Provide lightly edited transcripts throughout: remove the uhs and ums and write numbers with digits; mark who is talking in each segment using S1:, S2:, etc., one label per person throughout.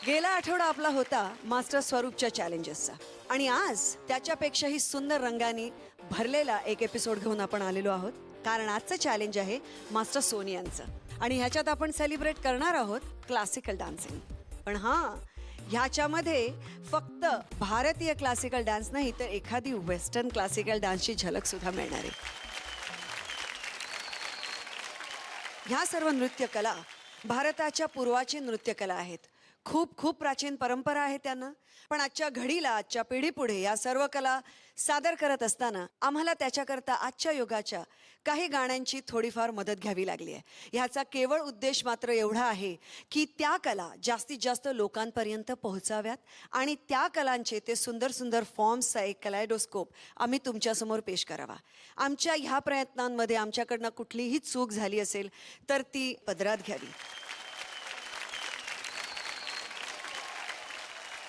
S1: गेला आठवडा आपला होता मास्टर स्वरूपच्या चॅलेंजेसचा आणि आज त्याच्यापेक्षाही सुंदर रंगाने भरलेला एक एपिसोड घेऊन आपण आलेलो आहोत. कारण आजचं चॅलेंज आहे मास्टर सोनियांचं आणि ह्याच्यात आपण सेलिब्रेट करणार आहोत क्लासिकल डान्सिंग. पण हां, ह्याच्यामध्ये फक्त भारतीय क्लासिकल डान्स नाही तर एखादी वेस्टर्न क्लासिकल डान्सची झलक सुद्धा मिळणार आहे. ह्या सर्व नृत्यकला भारताच्या पूर्वाची नृत्यकला आहेत. खूप खूप प्राचीन परंपरा आहे त्यांना. पण आजच्या घडीला आजच्या पिढीपुढे या सर्व कला सादर करत असताना आम्हाला त्याच्याकरता आजच्या युगाच्या काही गाण्यांची थोडीफार मदत घ्यावी लागली आहे. ह्याचा केवळ उद्देश मात्र एवढा आहे की त्या कला जास्तीत जास्त लोकांपर्यंत पोहोचाव्यात आणि त्या कलांचे ते सुंदर सुंदर फॉर्म्सचा एक कलायडोस्कोप आम्ही तुमच्यासमोर पेश करावा. आमच्या ह्या प्रयत्नांमध्ये आमच्याकडनं कुठलीही चूक झाली असेल तर ती पदरात घ्यावी.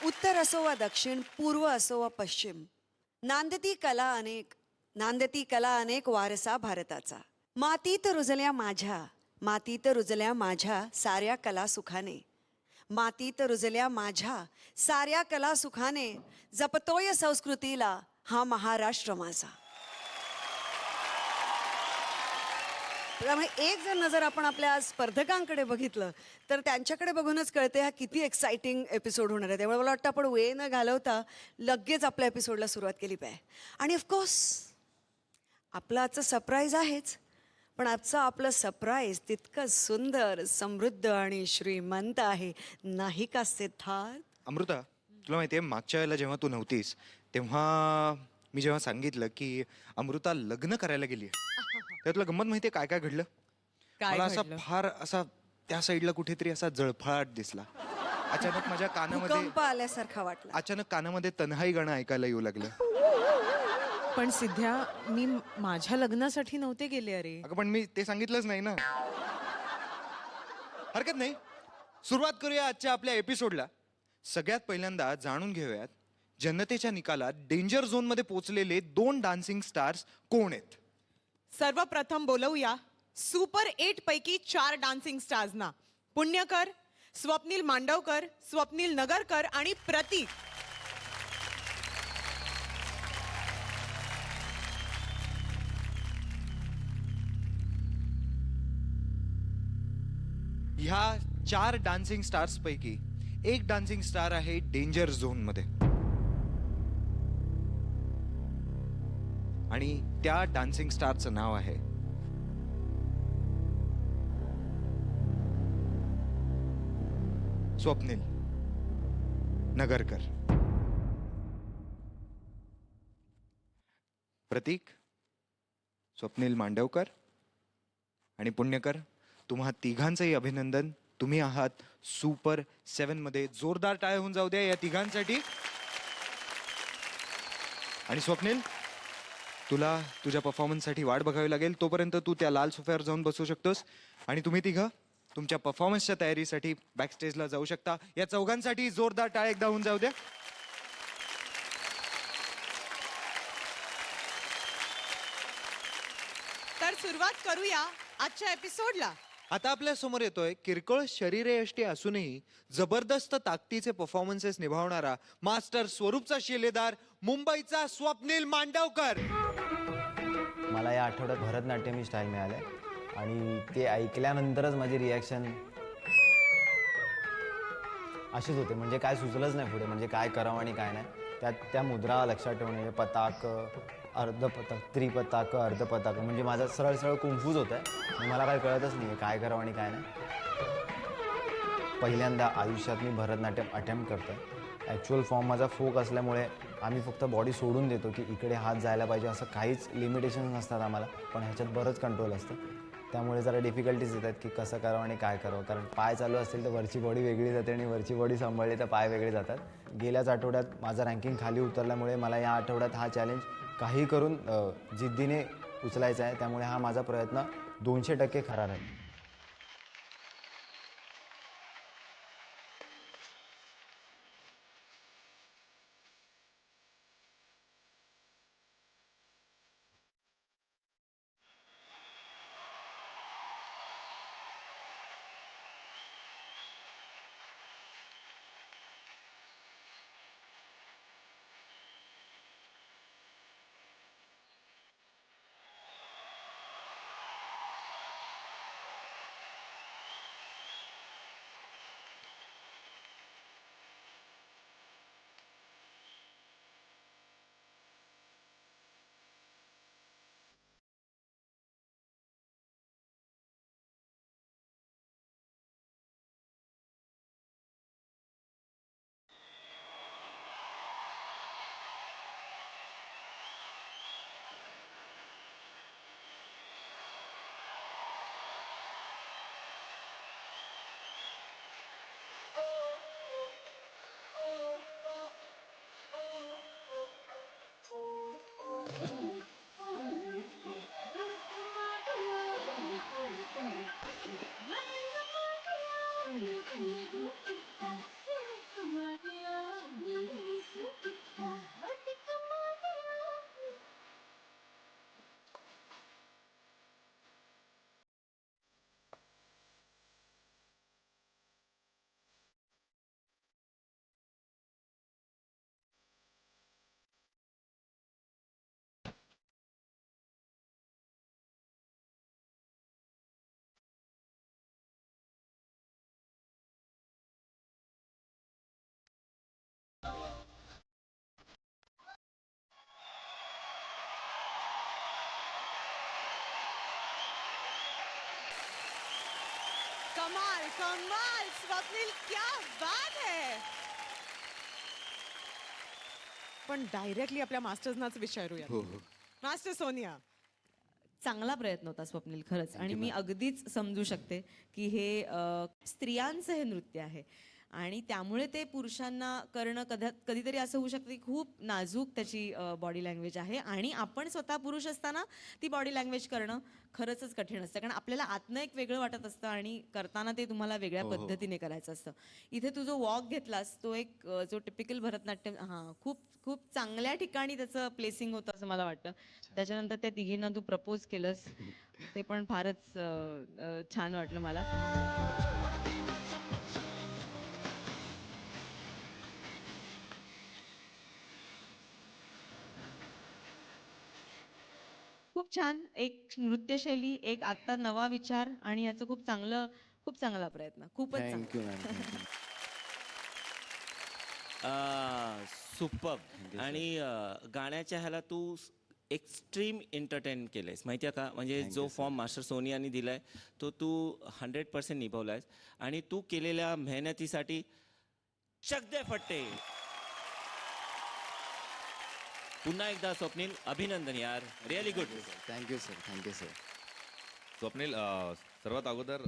S1: उत्तर असो वा दक्षिण, पूर्व असो वा पश्चिम, नांदती कला अनेक वारसा भारताचा. मातीत रुजल्या माझ्या साऱ्या कला सुखाने. मातीत रुजल्या माझ्या साऱ्या कला सुखाने, जपतोय संस्कृतीला हा महाराष्ट्र माझा. त्यामुळे एक जर नजर आपण आपल्या स्पर्धकांकडे बघितलं तर त्यांच्याकडे बघूनच कळते हा किती एक्साइटिंग एपिसोड होणार आहे. त्यामुळे मला वाटतं आपण वेळ न घालवता लगेच आपल्या एपिसोडला सुरुवात केली पाहिजे. आणि ऑफकोर्स आपलं आजचं सरप्राईज आहेच, पण आजचं आपलं सरप्राईज तितकं सुंदर, समृद्ध आणि श्रीमंत आहे, नाही का सिद्धार्थ?
S2: अमृता, तुला माहिती आहे मागच्या वेळेला जेव्हा तू नव्हतीस तेव्हा मी जेव्हा सांगितलं की अमृता लग्न करायला गेली तेव्हा तुला गंमत माहिती आहे काय काय घडलं?
S3: काय
S2: मला असा
S3: घडलं?
S2: फार असा त्या साईडला कुठेतरी असा जळफळाट दिसला. अचानक माझ्या कानामध्ये
S1: भूकंप आल्यासारखा वाटला.
S2: अचानक कानामध्ये तन्हाई गाणं ऐकायला येऊ लागलं.
S3: पण सिद्ध्या, मी माझ्या लग्नासाठी नव्हते गेले. अरे
S2: अगं पण मी ते सांगितलंच नाही ना. हरकत नाही, सुरुवात करूया आजच्या आपल्या एपिसोडला. सगळ्यात पहिल्यांदा जाणून घेऊयात जनतेच्या निकालात डेंजर झोन मध्ये पोहोचलेले 2 डान्सिंग स्टार्स कोण आहेत.
S3: सर्वप्रथम बोलवूया सुपर 8 पैकी 4 डान्सिंग स्टार्सना. पुण्यकर, स्वप्नील मांडवकर, स्वप्नील नगरकर आणि प्रतीक.
S2: ह्या 4 डान्सिंग स्टार्स पैकी एक डान्सिंग स्टार आहे डेंजर झोन मध्ये आणि त्या डान्सिंग स्टारचं नाव आहे स्वप्नील नगरकर. प्रतीक, स्वप्नील मांडवकर आणि पुण्यकर, तुम्हा तिघांचंही अभिनंदन. तुम्ही आहात सुपर 7 मध्ये. जोरदार टाळ्या होऊन जाऊ द्या या तिघांसाठी. आणि स्वप्नील, तुला तुझ्या परफॉर्मन्ससाठी वाट बघावी लागेल. तोपर्यंत तू त्या लाल सोफ्यावर जाऊन बसू शकतोस आणि तुम्ही तिघं तुमच्या परफॉर्मन्सच्या तयारीसाठी बॅक स्टेजला जाऊ शकता. या चौघांसाठी जोरदार टाळ्या एकदा होऊन जाऊ द्या.
S3: तर सुरुवात करूया आजच्या एपिसोडला.
S4: आता आपल्या समोर येतोय किरकोळ शरीरयष्टी असूनही जबरदस्त ताकदीचे परफॉर्मन्सेस निभावणारा मास्टर स्वरूपचा शिलेदार मुंबईचा स्वप्नील मांडवकर.
S5: मला या आठवड्यात भरतनाट्यम ही स्टाईल मिळाली आणि ते ऐकल्यानंतरच माझी रिॲक्शन अशीच होते. म्हणजे काय सुचलंच नाही पुढे, म्हणजे काय करावं आणि काय नाही. त्या मुद्रा लक्षात ठेवणे, पताक, अर्धपताक, त्रिपताक, अर्धपताक, म्हणजे माझा सरळ सरळ कन्फ्यूज होत आहे. मला काय कळतच नाही आहे काय करावं आणि काय नाही. पहिल्यांदा आयुष्यात मी भरतनाट्यम अटेम्प्ट करतो आहे. ॲक्च्युअल फॉर्म माझा फोक असल्यामुळे आम्ही फक्त बॉडी सोडून देतो की इकडे हात जायला पाहिजे असं काहीच लिमिटेशन्स नसतात आम्हाला. पण ह्याच्यात बरंच कंट्रोल असतं. त्यामुळे जरा डिफिकल्टीज येतात की कसं करावं आणि काय करावं. कारण पाय चालू असतील तर वरची बॉडी वेगळी जाते आणि वरची बॉडी सांभाळली तर पाय वेगळे जातात. गेल्याच आठवड्यात माझा रँकिंग खाली उतरल्यामुळे मला या आठवड्यात हा चॅलेंज काही करून जिद्दीने उचलायचा आहे. त्यामुळे हा माझा प्रयत्न 200% खरा राहील.
S3: कमाल कमाल स्वप्नील, क्या बात है. पण डायरेक्टली आपल्या मास्टर्सनाच विचारूया. मास्टर सोनिया,
S6: चांगला प्रयत्न होता स्वप्नील, खरंच. आणि मी अगदीच समजू शकते की हे स्त्रियांचं हे नृत्य आहे आणि त्यामुळे ते पुरुषांना करणं कधीतरी असं होऊ शकतं की खूप नाजूक त्याची बॉडी लँग्वेज आहे आणि आपण स्वतः पुरुष असताना ती बॉडी लँग्वेज करणं खरंच कठीण असतं, कारण आपल्याला आतनं एक वेगळं वाटत असतं आणि करताना ते तुम्हाला वेगळ्या पद्धतीने करायचं असतं. इथे तू जो वॉक घेतलास तो एक जो टिपिकल भरतनाट्यम, खूप खूप चांगल्या ठिकाणी त्याचं प्लेसिंग होतं असं मला वाटतं. त्याच्यानंतर त्या तिघींना तू प्रपोज केलंस, ते पण फारच छान वाटलं मला. खूप छान एक नृत्यशैली, एक आता नवा विचार आणि याचं खूप चांगला प्रयत्न, खूपच चांगला.
S5: Thank you ma'am, thank you.
S7: सुपर्ब. आणि गाण्याच्या ह्याला तू एक्स्ट्रीम एंटरटेन केलंयस माहिती आहे का. म्हणजे जो फॉर्म मास्टर सोनियानी दिलाय तो तू 100% निभवलायस आणि तू केलेल्या मेहनतीसाठी चक दे फट्टे. पुन्हा एकदा स्वप्नील, अभिनंदन यार, really good.
S5: Thank you sir, thank you sir.
S8: Swapnil, सर्वात अगोदर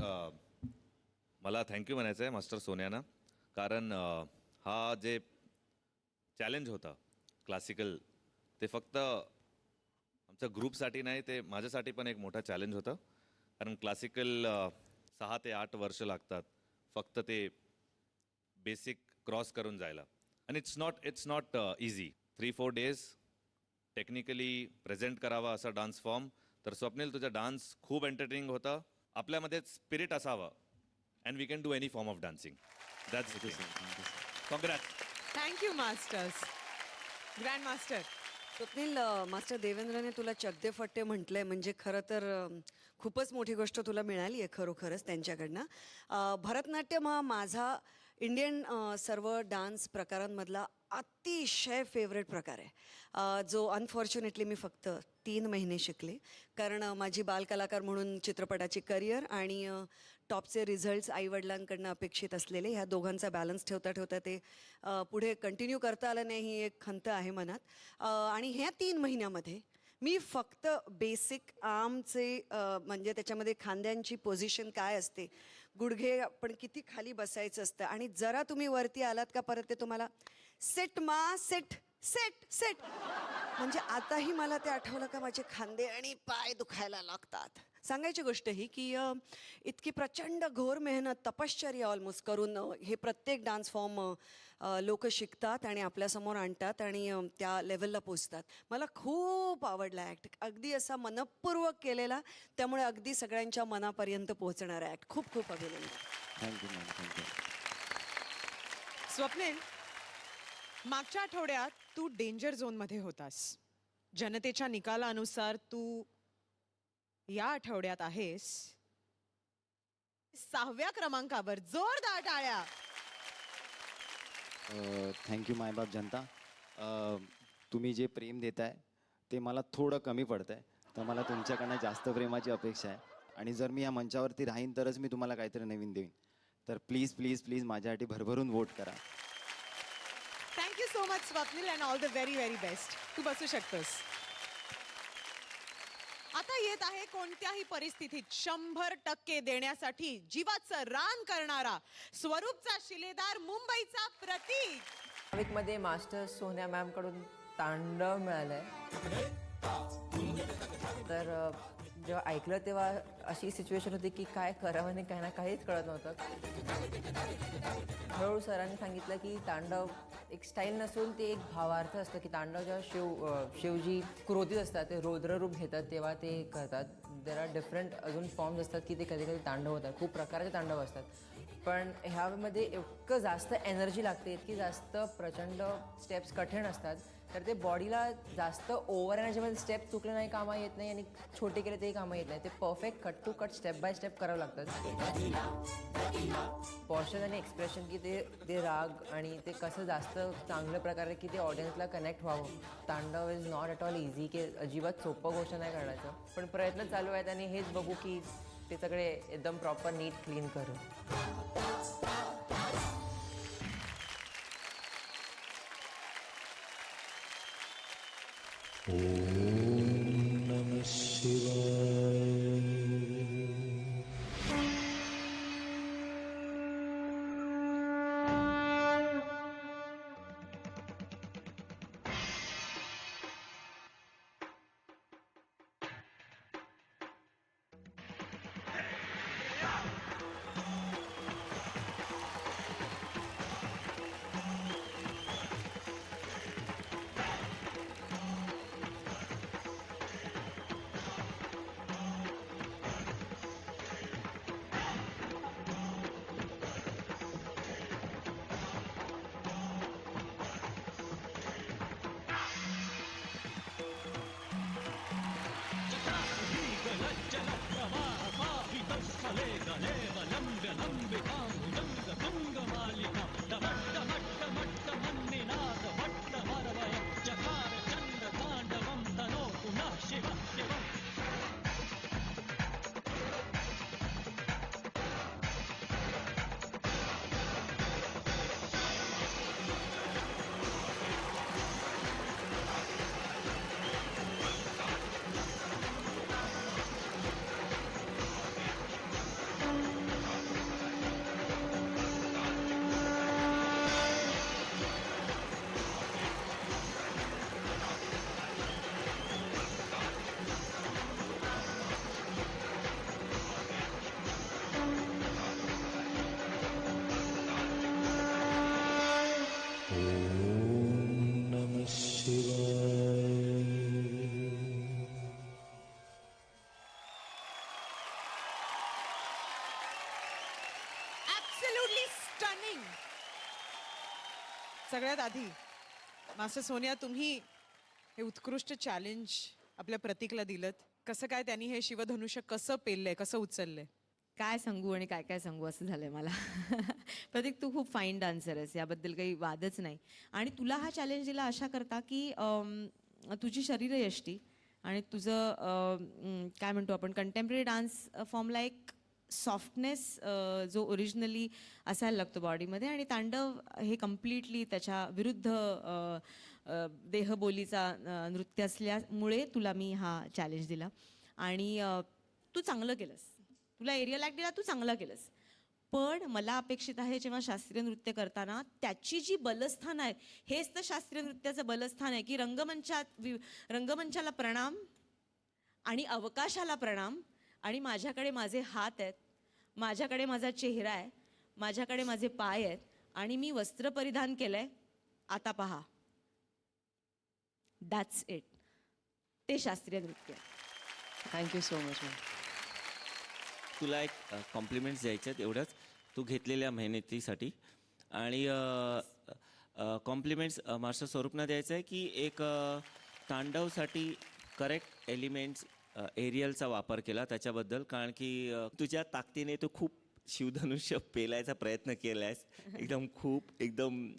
S8: मला थँक्यू म्हणायचं आहे मास्टर सोन्याना, कारण हा जे चॅलेंज होता क्लासिकल, ते फक्त आमच्या ग्रुपसाठी नाही, ते माझ्यासाठी पण एक मोठा चॅलेंज होता. कारण क्लासिकल 6 ते 8 वर्ष लागतात फक्त ते बेसिक क्रॉस करून जायला. आणि it's not easy. 3-4 days technically present करावा असा डान्स फॉर्म. तर स्वप्नील, तुझा डान्स खूप एंटरटेनिंग होता. आपल्यामध्ये स्पिरिट असावं and we can do any form of dancing. That's it. Congrats.
S3: Thank you masters. Grand master,
S1: Swapnil, master देवेंद्रने तुला चकदे फट्टे म्हटलंय म्हणजे खरं तर खूपच मोठी गोष्ट तुला मिळाली आहे खरोखरच त्यांच्याकडनं. भरतनाट्यम हा माझा इंडियन सर्व डान्स प्रकारांमधला अतिशय फेवरेट प्रकार आहे, जो अनफॉर्च्युनेटली मी फक्त 3 महिने शिकले, कारण माझी बालकलाकार म्हणून चित्रपटाची करिअर आणि टॉपचे रिझल्ट्स आईवडिलांकडनं अपेक्षित असलेले, ह्या दोघांचा बॅलन्स ठेवता ठेवता ते पुढे कंटिन्यू करता आलं नाही, ही एक खंत आहे मनात. आणि ह्या 3 महिन्यामध्ये मी फक्त बेसिक आर्मचे म्हणजे त्याच्यामध्ये खांद्यांची पोझिशन काय असते, गुडघे आपण किती खाली बसायचं असतं, आणि जरा तुम्ही वरती आलात का परत ते तुम्हाला सेट मा सेट सेट सेट, म्हणजे आताही मला ते आठवलं का माझे खांदे आणि पाय दुखायला लागतात. सांगायची गोष्ट ही की इतकी प्रचंड घोर मेहनत, तपश्चर्या ऑलमोस्ट करून हे प्रत्येक डान्स फॉर्म लोक शिकतात आणि आपल्यासमोर आणतात आणि त्या लेवलला पोचतात. मला खूप आवडला ॲक्ट, अगदी असा मनपूर्वक केलेला, त्यामुळे अगदी सगळ्यांच्या मनापर्यंत पोहोचणारा ॲक्ट. खूप खूप अभिनंदन.
S5: Thank you ma'am, thank you.
S3: स्वप्नील, मागच्या आठवड्यात तू डेंजर झोनमध्ये होतास. जनतेच्या निकालानुसार तू या आठवड्यात आहेस 6व्या क्रमांकावर. जोरदार टाळ्या.
S5: थँक्यू मायबाप जनता. तुम्ही जे प्रेम देताय ते मला थोडं कमी पडतंय, तर मला तुमच्याकडनं जास्त प्रेमाची अपेक्षा आहे. आणि जर मी या मंचावरती राहीन तरच मी तुम्हाला काहीतरी नवीन देईन. तर प्लीज प्लीज प्लीज माझ्यासाठी भरभरून वोट करा.
S3: Thank you so much Swapnil, and all the very very best. तू बसू शकतोस. आता येत आहे कोणत्याही परिस्थितीत 100% देण्यासाठी जीवाचं रान करणारा स्वरूपचा शिलेदार, मुंबईचा प्रतीक.
S9: मध्ये मास्टर सोन्या मॅम कडून तांडव मिळालंय. तर जेव्हा ऐकलं तेव्हा अशी सिच्युएशन होती की काय करावं आणि काय ना काहीच कळत नव्हतं. हळूहळू सरांनी सांगितलं की तांडव एक स्टाईल नसून ते एक भावार्थ असतं की तांडव जेव्हा शिवजी क्रोधित असतात ते रौद्ररूप घेतात तेव्हा ते करतात. देर आर डिफरंट अजून फॉर्म्स असतात की ते कधी कधी तांडव होतात, खूप प्रकारचे तांडव असतात. पण ह्यामध्ये इतकं जास्त एनर्जी लागते, इतकी जास्त प्रचंड स्टेप्स कठीण असतात, तर ते बॉडीला जास्त ओव्हर एनर्जीमध्ये स्टेप चुकले नाही कामा येत नाही आणि छोटे केले तेही कामा येत नाही. ते perfect cut to cut step by step करावं लागतात. पॉश्चर आणि एक्सप्रेशन की ते राग आणि ते कसं जास्त चांगल्या प्रकारे की ते ऑडियन्सला कनेक्ट व्हावं. तांडव is not at all easy, की अजिबात सोपं गोष्ट नाही करायचं. पण प्रयत्न चालू आहेत आणि हेच बघू की ते सगळे एकदम प्रॉपर नीट क्लीन करू.
S3: Absolutely stunning. सगळ्यात आधी मास्टर सोनिया, तुम्ही हे उत्कृष्ट चॅलेंज आपल्या प्रतीकला दिलत. कसं काय त्यांनी हे शिवधनुष्य कसं पेललंय, कसं उचललंय?
S6: काय सांगू आणि काय काय सांगू असं झालंय मला. प्रतीक, तू खूप फाईन डान्सर आहेस, याबद्दल काही वादच नाही. आणि तुला हा चॅलेंज दिला अशा करता की तुझी शरीरयष्टी आणि तुझं काय म्हणतो आपण कंटेम्पररी डान्स फॉर्मला एक सॉफ्टनेस जो ओरिजिनली असायला लागतो बॉडीमध्ये, आणि तांडव हे कम्प्लिटली त्याच्या विरुद्ध देहबोलीचा नृत्य असल्यामुळे तुला मी हा चॅलेंज दिला. आणि तू चांगलं केलंस, तुला एरियल ॲक्ट दिला, तू चांगलं केलंस. पण मला अपेक्षित आहे जेव्हा शास्त्रीय नृत्य करताना त्याची जी बलस्थान आहे, हेच तर शास्त्रीय नृत्याचं बलस्थान आहे की रंगमंचाला प्रणाम आणि अवकाशाला प्रणाम, आणि माझ्याकडे माझे हात आहेत, माझ्याकडे माझा चेहरा आहे, माझ्याकडे माझे पाय आहेत, आणि मी वस्त्र परिधान केलंय. आता पहा, दॅट्स इट. ते शास्त्रीय नृत्य.
S9: Thank you so much ma'am.
S7: तुला एक कॉम्प्लिमेंट्स द्यायचे आहेत एवढंच, तू घेतलेल्या मेहनतीसाठी. आणि कॉम्प्लिमेंट्स मास्टर स्वरूपना द्यायचं आहे की एक तांडवसाठी करेक्ट एलिमेंट्स एरियलचा वापर केला त्याच्याबद्दल. कारण की तुझ्या ताकदीने तू खूप शिवधनुष्य पेलायचा प्रयत्न केला आहेस. एकदम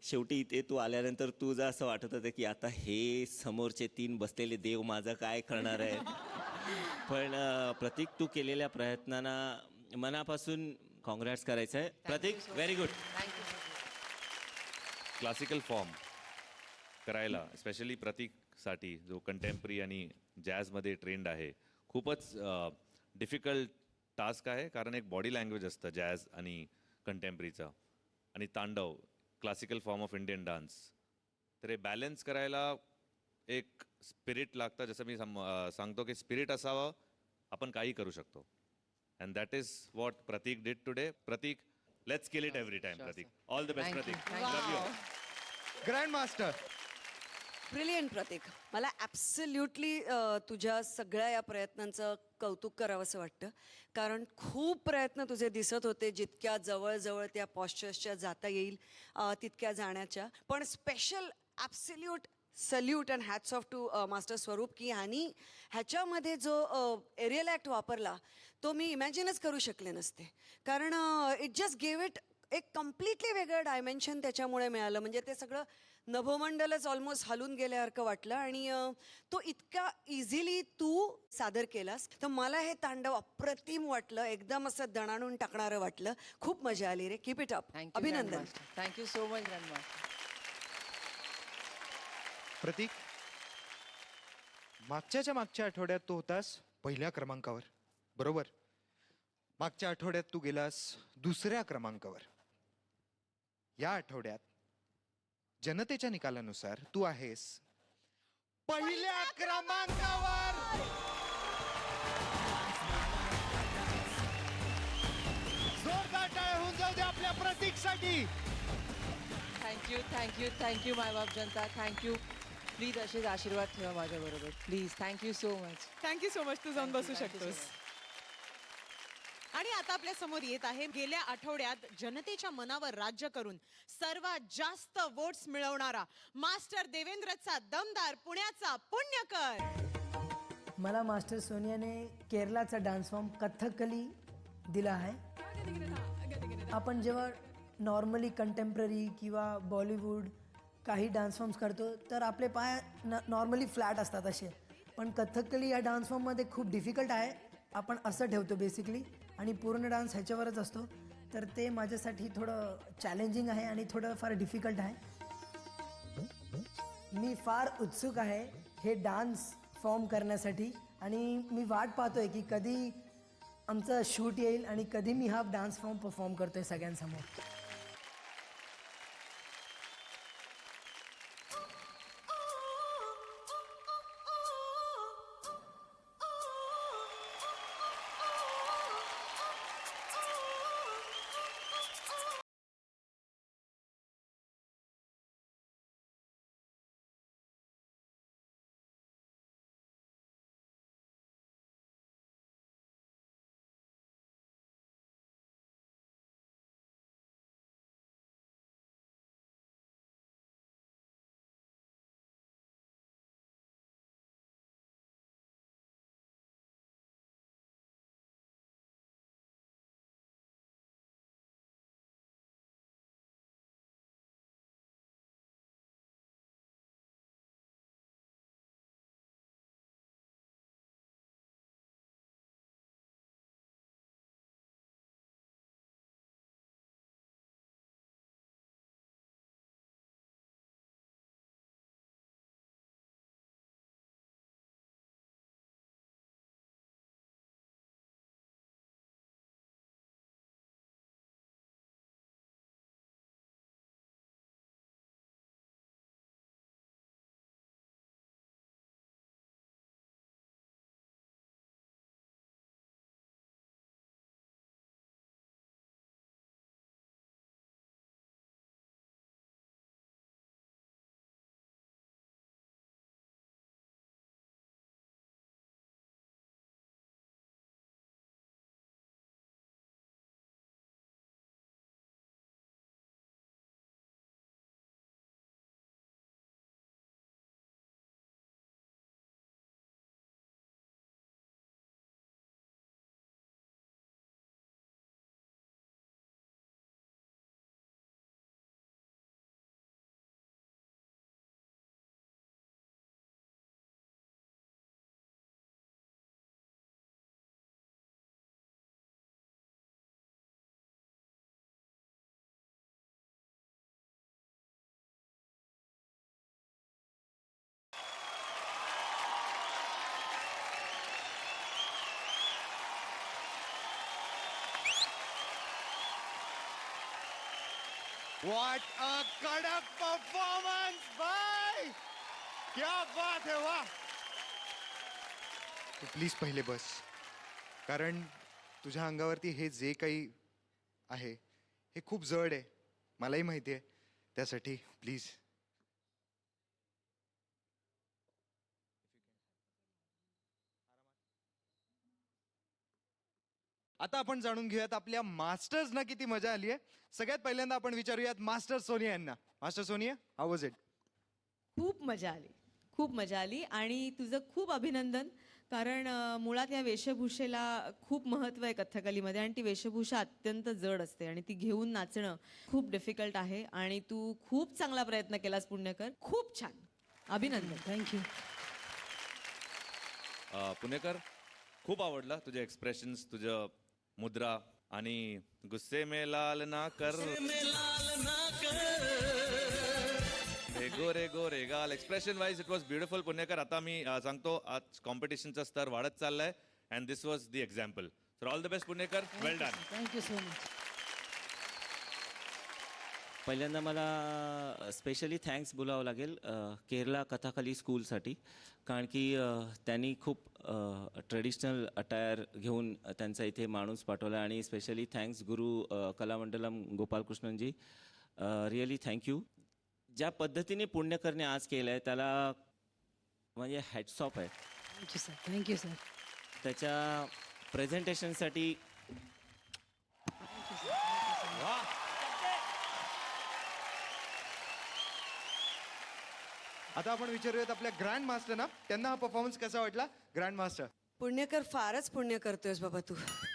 S7: शेवटी इथे तू आल्यानंतर तुझं असं वाटत होतं की आता हे समोरचे 3 बसलेले देव माझं काय करणार आहे. पण प्रतीक, तू केलेल्या प्रयत्नांना मनापासून कॉंग्रॅट्स करायचं आहे. प्रतीक, व्हेरी गुड.
S8: क्लासिकल फॉर्म करायला स्पेशली प्रतीकसाठी जो कंटेम्पररी आणि जॅझमध्ये ट्रेंड आहे, खूपच डिफिकल्ट टास्क आहे. कारण एक बॉडी लँग्वेज असतं जॅझ आणि कंटेम्पररीचा, आणि तांडव classical form of Indian dance. तर हे बॅलन्स करायला एक स्पिरिट लागतं, जसं मी सांगतो की स्पिरिट असावं, आपण काही करू शकतो. And that is what Pratik did today. Pratik, let's kill it every time. Pratik, all the best.
S9: Thank you.
S8: Pratik,
S9: Thank
S8: love you.
S2: Grand master.
S1: Brilliant Pratik. मला ॲब्सल्युटली तुझ्या सगळ्या या प्रयत्नांचं कौतुक करावंसं वाटतं, कारण खूप प्रयत्न तुझे दिसत होते जितक्या जवळ त्या पॉस्चर्सच्या जाता येईल तितक्या जाण्याच्या. पण special absolute salute and hats off to master Swaroop की ह्याच्यामध्ये जो एरियल ॲक्ट वापरला तो मी इमॅजिनच करू शकले नसते, कारण इट जस्ट गेव इट एक कम्प्लिटली वेगळं डायमेन्शन त्याच्यामुळे मिळालं. म्हणजे ते सगळं नभोमंडलच ऑलमोस्ट हलून गेल्यासारखं वाटलं आणि तो इतका इझिली तू सादर केलास, तर मला हे तांडव अप्रतिम वाटलं, एकदम असं दणाणून टाकणारं वाटलं. खूप मजा आली रे. Keep it up. अभिनंदन.
S9: Thank you so much grandmaster.
S2: Pratik, मागच्या आठवड्यात तू होतास पहिल्या क्रमांकावर, बरोबर? मागच्या आठवड्यात तू गेलास दुसऱ्या क्रमांकावर. या आठवड्यात जनतेच्या निकालानुसार तू आहेस पहिल्या क्रमांकावर. जोरदार टाळ्या होऊन जाऊ दे आपल्या प्रतीकसाठी.
S9: थँक्यू माय बाप जनता. थँक्यू. प्लीज असेच आशीर्वाद ठेवा माझ्याबरोबर. Please. Thank you so much.
S3: Thank you so much. तू जाऊन बसू
S9: Thank you so
S3: शकतोस. आणि आता आपल्या समोर येत आहे गेल्या आठवड्यात जनतेच्या मनावर राज्य करून सर्वात जास्त वोट्स मिळवणारा मास्टर देवेंद्रचा दमदार पुण्याचा पुण्यकर.
S10: मला मास्टर सोनियाने केरलाचा डान्स फॉर्म कथकली दिला आहे. आपण जेव्हा नॉर्मली कंटेम्प्ररी किंवा बॉलिवूड काही डान्स फॉर्म्स करतो तर आपले पाय नॉर्मली फ्लॅट असतात असे, पण कथकली या डान्स फॉर्ममध्ये खूप डिफिकल्ट आहे. आपण असं ठेवतो बेसिकली आणि पूर्ण डान्स ह्याच्यावरच असतो, तर ते माझ्यासाठी थोडं चॅलेंजिंग आहे आणि थोडं फार डिफिकल्ट आहे. मी फार उत्सुक आहे हे डान्स फॉर्म करण्यासाठी आणि मी वाट पाहतोय की कधी आमचं शूट येईल आणि कधी मी हा डान्स फॉर्म परफॉर्म करतोय सगळ्यांसमोर.
S2: What a कडक performance by
S4: क्या बात है, वा.
S2: तू प्लीज पहिले बस, कारण तुझ्या अंगावरती हे जे काही आहे हे खूप जड आहे, मलाही माहिती आहे. त्यासाठी प्लीज. आता आपण जाणून घेऊयात आपल्या मास्टर्सना किती मजा आली आहे. सगळ्यात पहिल्यांदा आपण विचारूयात मास्टर सोनिया यांना. Master Sonia, how was it?
S6: खूप मजा आली, खूप मजा आली. आणि तुझं खूप अभिनंदन, कारण मुळात या वेशभूषेला खूप महत्त्व आहे कथ्थकलीमध्ये, आणि ती वेशभूषा अत्यंत जड असते आणि ती घेऊन नाचणं खूप डिफिकल्ट आहे. आणि तू खूप चांगला प्रयत्न केलास पुणेकर, खूप छान, अभिनंदन.
S10: थँक्यू.
S8: पुणेकर, खूप आवडला तुझे एक्सप्रेशन्स, तुझं मुद्रा आणि गुस्से में लाल ना कर, हे गोरे गोरे गाल. Expression wise it was beautiful. Punekar, आता मी सांगतो, आज कॉम्पिटिशनचा स्तर वाढत चाललाय and this was the example. Sir all the best Punekar, well done.
S10: Thank you so much.
S7: पहिल्यांदा मला स्पेशली थँक्स बोलावं लागेल केरला कथाकली स्कूलसाठी, कारण की त्यांनी खूप ट्रेडिशनल अटायर घेऊन त्यांचा इथे माणूस पाठवला. आणि स्पेशली थँक्स गुरु कलामंडलम गोपालकृष्णनजी, रिअली थँक्यू. ज्या पद्धतीने पुण्यकरने आज केलं आहे त्याला म्हणजे हॅट्स ऑफ आहे.
S10: Thank you sir. Thank you sir.
S7: त्याच्या प्रेझेंटेशनसाठी
S2: आता आपण विचारूयात आपल्या ग्रँड मास्टरना, त्यांना हा परफॉर्मन्स कसा वाटला. Grand master.
S1: पुण्यकर, फारच पुण्य करतोयस बाबा तू,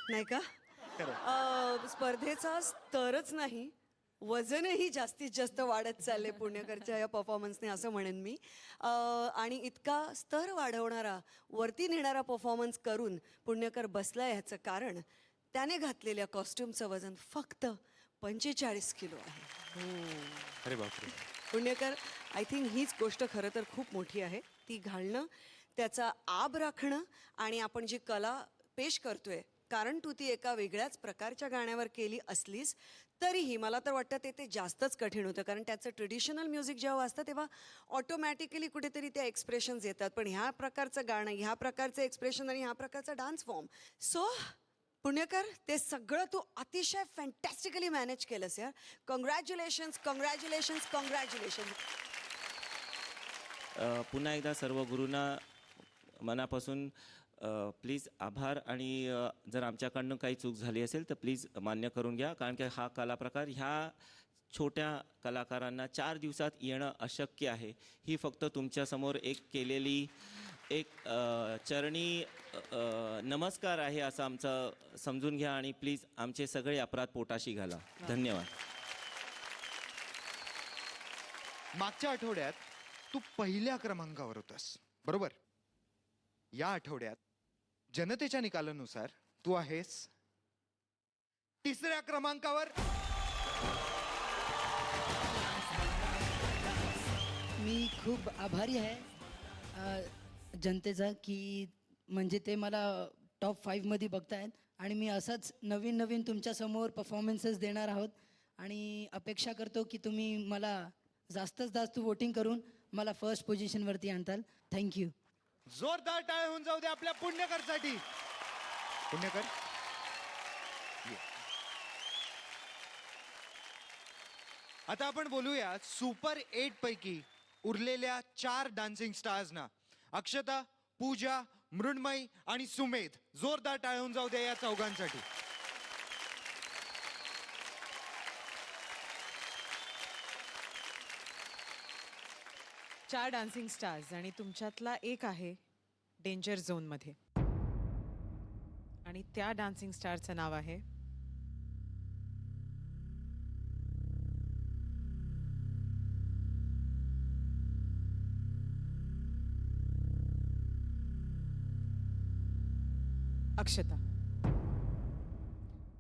S1: नाही का? स्पर्धेचा स्तरच नाही, वजनही जास्तीत जास्त वाढत चालले पुणेकरच्या या परफॉर्मन्सने, असं म्हणेन मी. आणि इतका स्तर वाढवणारा, वरती नेणारा परफॉर्मन्स करून पुण्यकर बसलाय, ह्याचं कारण त्याने घातलेल्या कॉस्ट्युमचं वजन फक्त 45 किलो आहे.
S2: अरे बापरे.
S1: पुण्यकर, आय थिंक हीच गोष्ट खरं तर खूप मोठी आहे, ती घालणं, त्याचा आब राखणं, आणि आपण जी कला पेश करतोय, कारण तू ती एका वेगळ्याच प्रकारच्या गाण्यावर केली असलीस तरीही मला तर वाटतं ते जास्तच कठीण होतं, कारण त्याचं ट्रेडिशनल म्युझिक जेव्हा वाजतं तेव्हा ऑटोमॅटिकली कुठेतरी त्या एक्सप्रेशन्स येतात, पण ह्या प्रकारचं गाणं, ह्या प्रकारचं एक्सप्रेशन आणि ह्या प्रकारचा डान्स फॉर्म, सो पुण्यकर, ते सगळं तू अतिशय फॅन्टॅस्टिकली मॅनेज केलंस यार. Congratulations, congratulations, congratulations.
S7: पुन्हा एकदा सर्व गुरूंना मनापासून प्लीज आभार. आणि जर आमच्याकडनं काही चूक झाली असेल तर प्लीज मान्य करून घ्या, कारण की हा कलाप्रकार ह्या छोट्या कलाकारांना 4 दिवसात येणं अशक्य आहे. ही फक्त तुमच्यासमोर एक केलेली एक चरणी नमस्कार आहे असं आमचं समजून घ्या, आणि प्लीज आमचे सगळे अपराध पोटाशी घाला. धन्यवाद.
S2: मागच्या आठवड्यात तू पहिल्या क्रमांकावर होतास, बरोबर? या आठवड्यात जनतेच्या निकालानुसार तू आहेस 3ऱ्या क्रमांकावर.
S10: मी खूप आभारी आहे जनतेचा, की म्हणजे ते मला टॉप 5मध्ये बघतायत, आणि मी असंच नवीन नवीन तुमच्यासमोर परफॉर्मन्सेस देणार आहोत, आणि अपेक्षा करतो की तुम्ही मला जास्तीत जास्त वोटिंग करून मला फर्स्ट पोझिशनवरती आणताल. थँक्यू.
S2: जोरदार टाळ्या होऊन जाऊ दे आपल्या पुण्यकरसाठी. पुण्यकर, आता आपण बोलूया सुपर 8 पैकी उरलेल्या 4 डान्सिंग स्टार्सना. अक्षता, पूजा, मृण्मयी आणि सुमेध. जोरदार टाळ्या होऊन जाऊ दे या चौघांसाठी.
S3: चार डान्सिंग स्टार्स आणि तुमच्यातला एक आहे डेंजर झोनमध्ये, आणि त्या डान्सिंग स्टारचं नाव आहे अक्षता.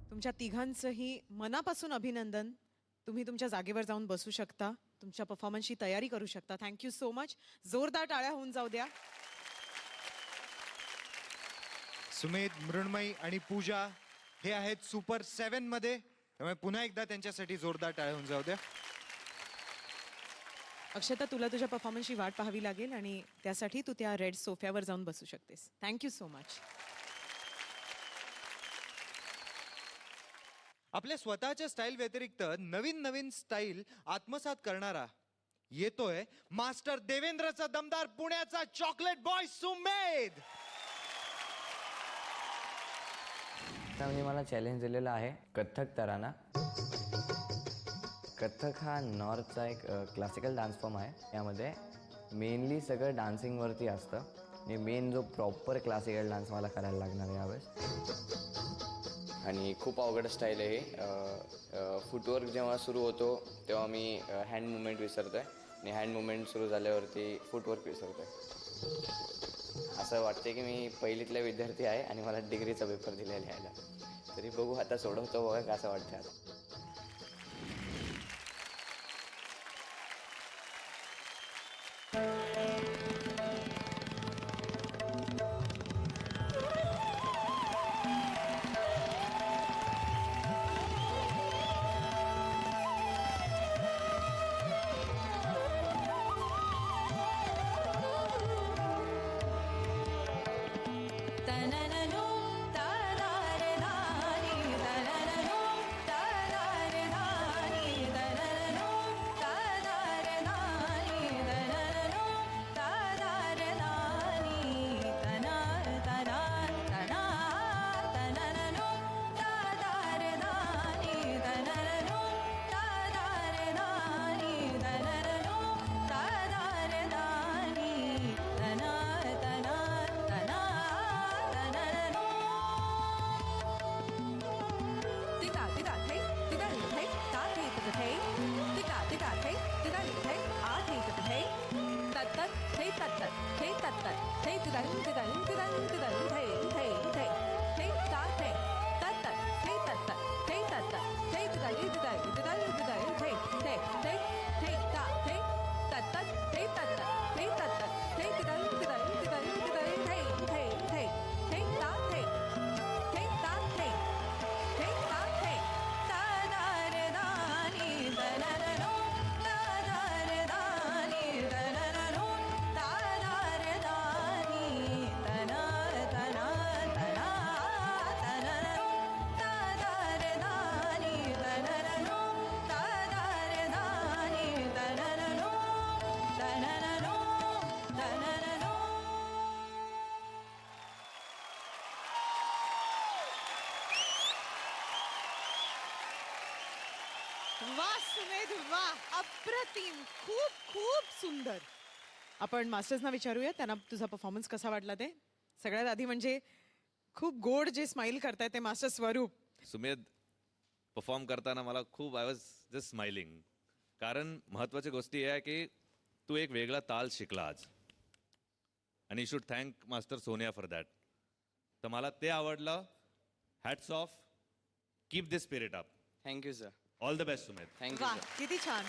S3: तुमच्या तिघांचंही मनापासून अभिनंदन. तुम्ही तुमच्या जागेवर जाऊन बसू शकता, तुमच्या परफॉर्मन्सची तयारी करू शकता. Thank you so much. जोरदार टाळ्या होऊन जाऊ द्या.
S2: सुमेध, मृण्मयी आणि पूजा हे आहेत सुपर 7 मध्ये, त्यामुळे पुन्हा एकदा त्यांच्यासाठी जोरदार टाळ्या होऊन जाऊ द्या.
S3: अक्षता, तुला तुझ्या परफॉर्मन्सची वाट पाहावी लागेल आणि त्यासाठी तू त्या रेड सोफ्यावर जाऊन बसू शकतेस. Thank you so much.
S4: आपल्या स्वतःच्या स्टाईल व्यतिरिक्त नवीन नवीन स्टाईल आत्मसात करणारा येतोय मास्टर देवेंद्रचा दमदार पुण्याचा चॉकलेट बॉय सुमेध.
S5: त्यामध्ये मला चॅलेंज दिलेलं आहे कथ्थक तराना. कथ्थक हा नॉर्थचा एक क्लासिकल डान्स फॉर्म आहे. यामध्ये मेनली सगळं डान्सिंगवरती असतं आणि मेन जो प्रॉपर क्लासिकल डान्स मला करायला लागणार आहे यावेळेस. आणि खूप अवघड स्टाईल आहे हे. फुटवर्क जेव्हा सुरू होतो तेव्हा मी हँड मुवमेंट विसरतो आहे आणि हँड मुवमेंट सुरू झाल्यावरती फुटवर्क विसरतो आहे. असं वाटते की मी पहिलीतला विद्यार्थी आहे आणि मला डिग्रीचा पेपर दिलेला लिहायला. तरी बघू आता सोडवतो बघा कसं वाटतं आता.
S3: वा सुमेध, वा, अप्रतिम, खूप खूप सुंदर. आपण मास्टर्सना विचारूया त्यांना तुझा परफॉर्मन्स कसा वाटला ते. सगळ्यात आधी म्हणजे खूप गोड जे स्माइल करताय ते मास्टर स्वरूप.
S8: सुमेध परफॉर्म करताना मला खूप आय वॉज जस्ट स्माइलिंग. कारण महत्त्वाची गोष्टी आहे की तू एक वेगळा ताल शिकला आज आणि you should thank master Sonia for that. तर मला ते आवडलं. Hats off. Keep this spirit up.
S5: Thank you sir.
S8: All the best Sumedh.
S5: Thank you
S3: वा,
S5: सर.
S3: किती छान.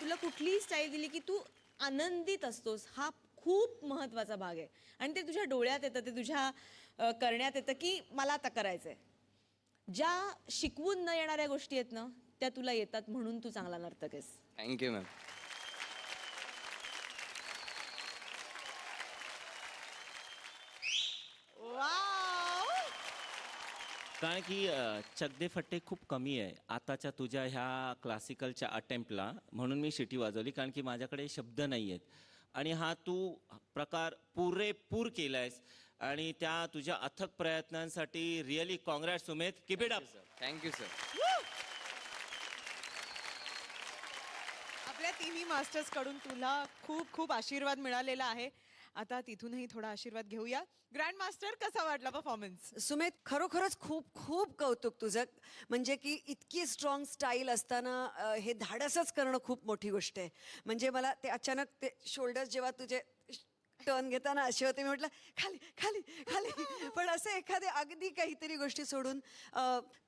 S6: तुला कुठलीही स्टाईल दिली की तू आनंदित असतोस, हा खूप महत्वाचा भाग आहे. आणि ते तुझ्या डोळ्यात येतं, ते तुझ्या करण्यात येतं की मला आता करायचंय. ज्या शिकवून न येणाऱ्या गोष्टी आहेत ना त्या तुला येतात, म्हणून तू चांगला नर्तक आहेस.
S5: Thank you ma'am.
S3: वाव.
S7: कारण की चकदे फट्टे खूप कमी आहे आताच्या तुझ्या ह्या क्लासिकलच्या अटेम्प्टला. म्हणून मी शिटी वाजवली, कारण की माझ्याकडे शब्द नाही आहेत. आणि हा तू प्रकार पुरेपूर केलायस आणि त्या तुझ्या अथक प्रयत्नांसाठी really congrats Sumedh. Keep it up.
S5: Thank you sir.
S3: आपल्या तिन्ही मास्टर्स कडून तुला खूप खूप आशीर्वाद मिळालेला आहे. आता तिथूनही थोडा आशीर्वाद घेऊया. ग्रँड मास्टर, कसा वाटला परफॉर्मन्स?
S1: सुमेध, खरोखरच खूप खूप कौतुक तुझं. म्हणजे की इतकी स्ट्रॉंग स्टाईल असताना हे धाडसच करणं खूप मोठी गोष्ट आहे. म्हणजे मला ते अचानक ते शोल्डर्स जेव्हा तुझे टर्न घेताना असे होते, मी म्हटलं खाली खाली खाली. पण असे एखादे अगदी काहीतरी गोष्टी सोडून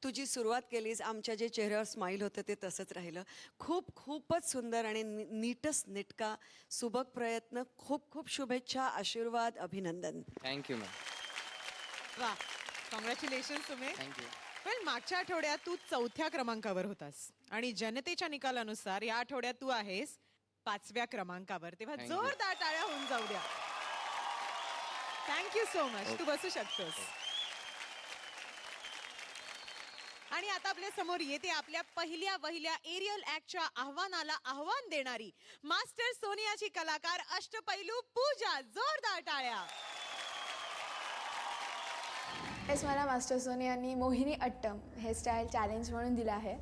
S1: तुझी सुरुवात केलीस. आमच्या जे चेहऱ्यावर स्माईल होतं ते तसंच राहिलं. खूप खूपच सुंदर आणि नीटच नेटका सुबक प्रयत्न. खूप खूप शुभेच्छा, आशीर्वाद, अभिनंदन.
S5: Thank you ma'am.
S3: वा, कॉंग्रॅच्युलेशन सुमेध.
S5: थँक्यू.
S3: पण मागच्या आठवड्यात तू 4थ्या क्रमांकावर होतास आणि जनतेच्या निकालानुसार या आठवड्यात तू आहेस 5व्या क्रमांकावर. तेव्हा जोरदार टाळ्या होऊन जाऊ द्या. Thank you so much. तू बसू शकतोस. आणि आता आपल्या समोर येते आपल्या पहिल्या वहिल्या एरियल ऍक्टच्या आव्हानाला आव्हान देणारी मास्टर सोनियाची कलाकार अष्टपैलू पूजा. जोरदार टाळ्या.
S11: तेच मला मास्टर सोनी यांनी मोहिनी अट्टम हे स्टाईल चॅलेंज म्हणून दिलं आहे.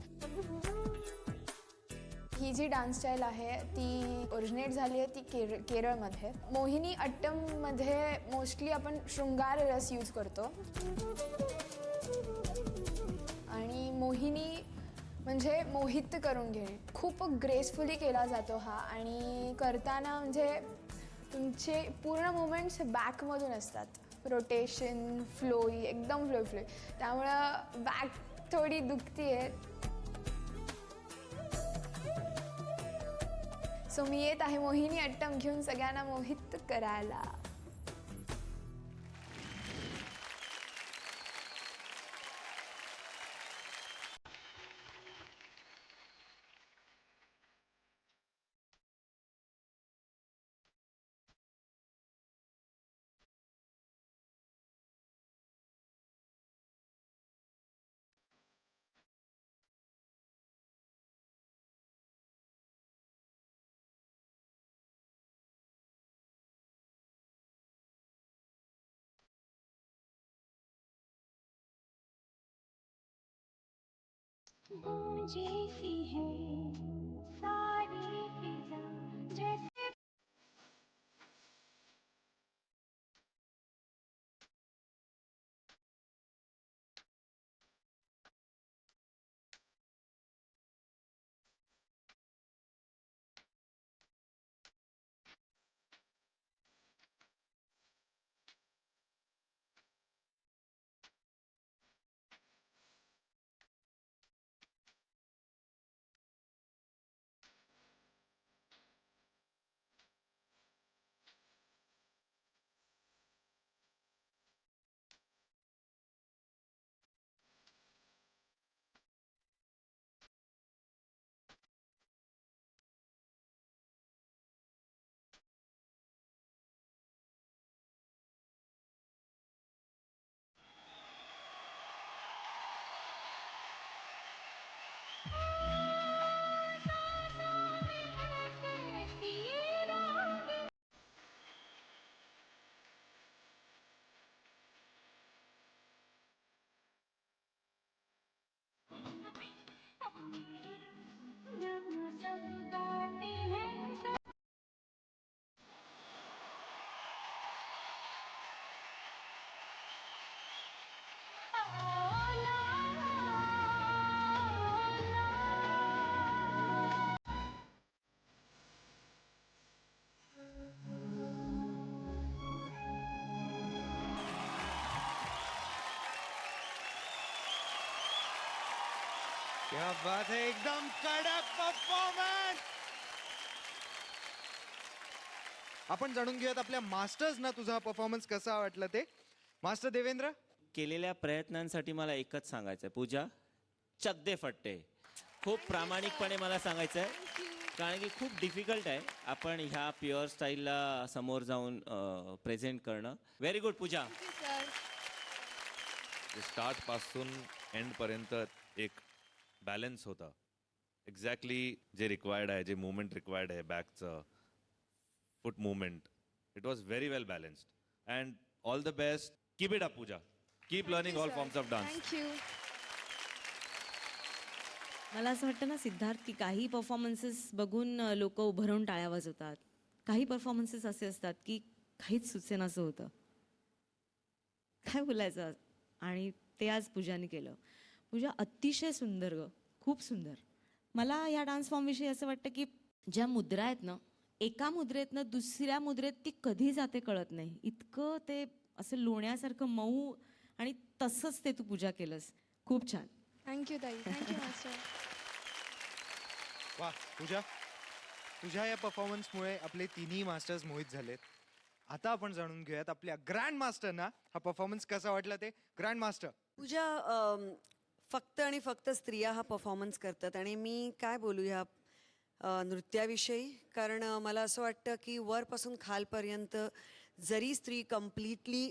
S11: ही जी डान्स स्टाईल आहे ती ओरिजिनेट झाली आहे ती केरळमध्ये. मोहिनी अट्टममध्ये मोस्टली आपण शृंगार रस यूज करतो आणि मोहिनी म्हणजे मोहित करून घेणे. खूप ग्रेसफुली केला जातो हा आणि करताना म्हणजे तुमचे पूर्ण मुवमेंट्स बॅकमधून असतात. रोटेशन फ्लोई एकदम फ्लोई त्यामुळं बॅक थोडी दुखती आहे. सो मी येत आहे मोहिनी अट्टम घेऊन सगळ्यांना मोहित करायला.
S12: जैसी है सारी फिजा जैसे
S4: क्या बात है, एकदम कडक परफॉर्मन्स. आपण जाणून घेऊयात आपल्या मास्टर्स ना तुझा परफॉर्मन्स कसा वाटला ते. मास्टर देवेंद्र.
S7: केलेल्या प्रयत्नांसाठी मला एकच सांगायचं आहे, पूजा चक दे फट्टे. खूप प्रामाणिकपणे मला सांगायचं आहे, कारण की खूप डिफिकल्ट आहे आपण ह्या प्युअर स्टाईलला समोर जाऊन प्रेझेंट करणं. व्हेरी गुड पूजा.
S8: स्टार्ट पासून एंड पर्यंत एक बॅलन्स होता. एक्झॅक्टली जे रिक्वायर्ड आहे, जे मुवमेंट रिक्वायर्ड आहे, बॅकचं foot movement, it was very well balanced and all the best. Keep it up Pooja. Keep learning all forms of dance.
S11: Thank you.
S6: मला असं वाटतं ना सिद्धार्थ की काही परफॉर्मन्सेस बघून लोक उभं राहून टाळ्या वाजवतात. काही परफॉर्मन्सेस असे असतात की काहीच सुचेनासं होतं, काय बोलायचं. आणि ते आज पूजाने केलं. पूजा अतिशय सुंदर ग, खूप सुंदर. मला या डान्स फॉर्मविषयी असं वाटतं की ज्या मुद्रा आहेत ना, एका मुद्रेतनं दुसऱ्या मुद्रेत ती कधी जाते कळत नाही. इतकं ते असं लोण्यासारखं मऊ आणि तसंच ते तू पूजा केलंस. खूप छान.
S11: थँक्यू ताई. Thank you master.
S4: वा पूजा, तुझ्या या परफॉर्मन्समुळे आपले तिन्ही मास्टर्स मोहित झालेत. आता आपण जाणून घेऊयात आपल्या ग्रँड मास्टरना हा परफॉर्मन्स कसा वाटला ते. Grand master.
S1: पूजा फक्त आणि फक्त स्त्रिया हा परफॉर्मन्स करतात आणि मी काय बोलू ह्या नृत्याविषयी, कारण मला असं वाटतं की वरपासून खालपर्यंत जरी स्त्री कम्प्लिटली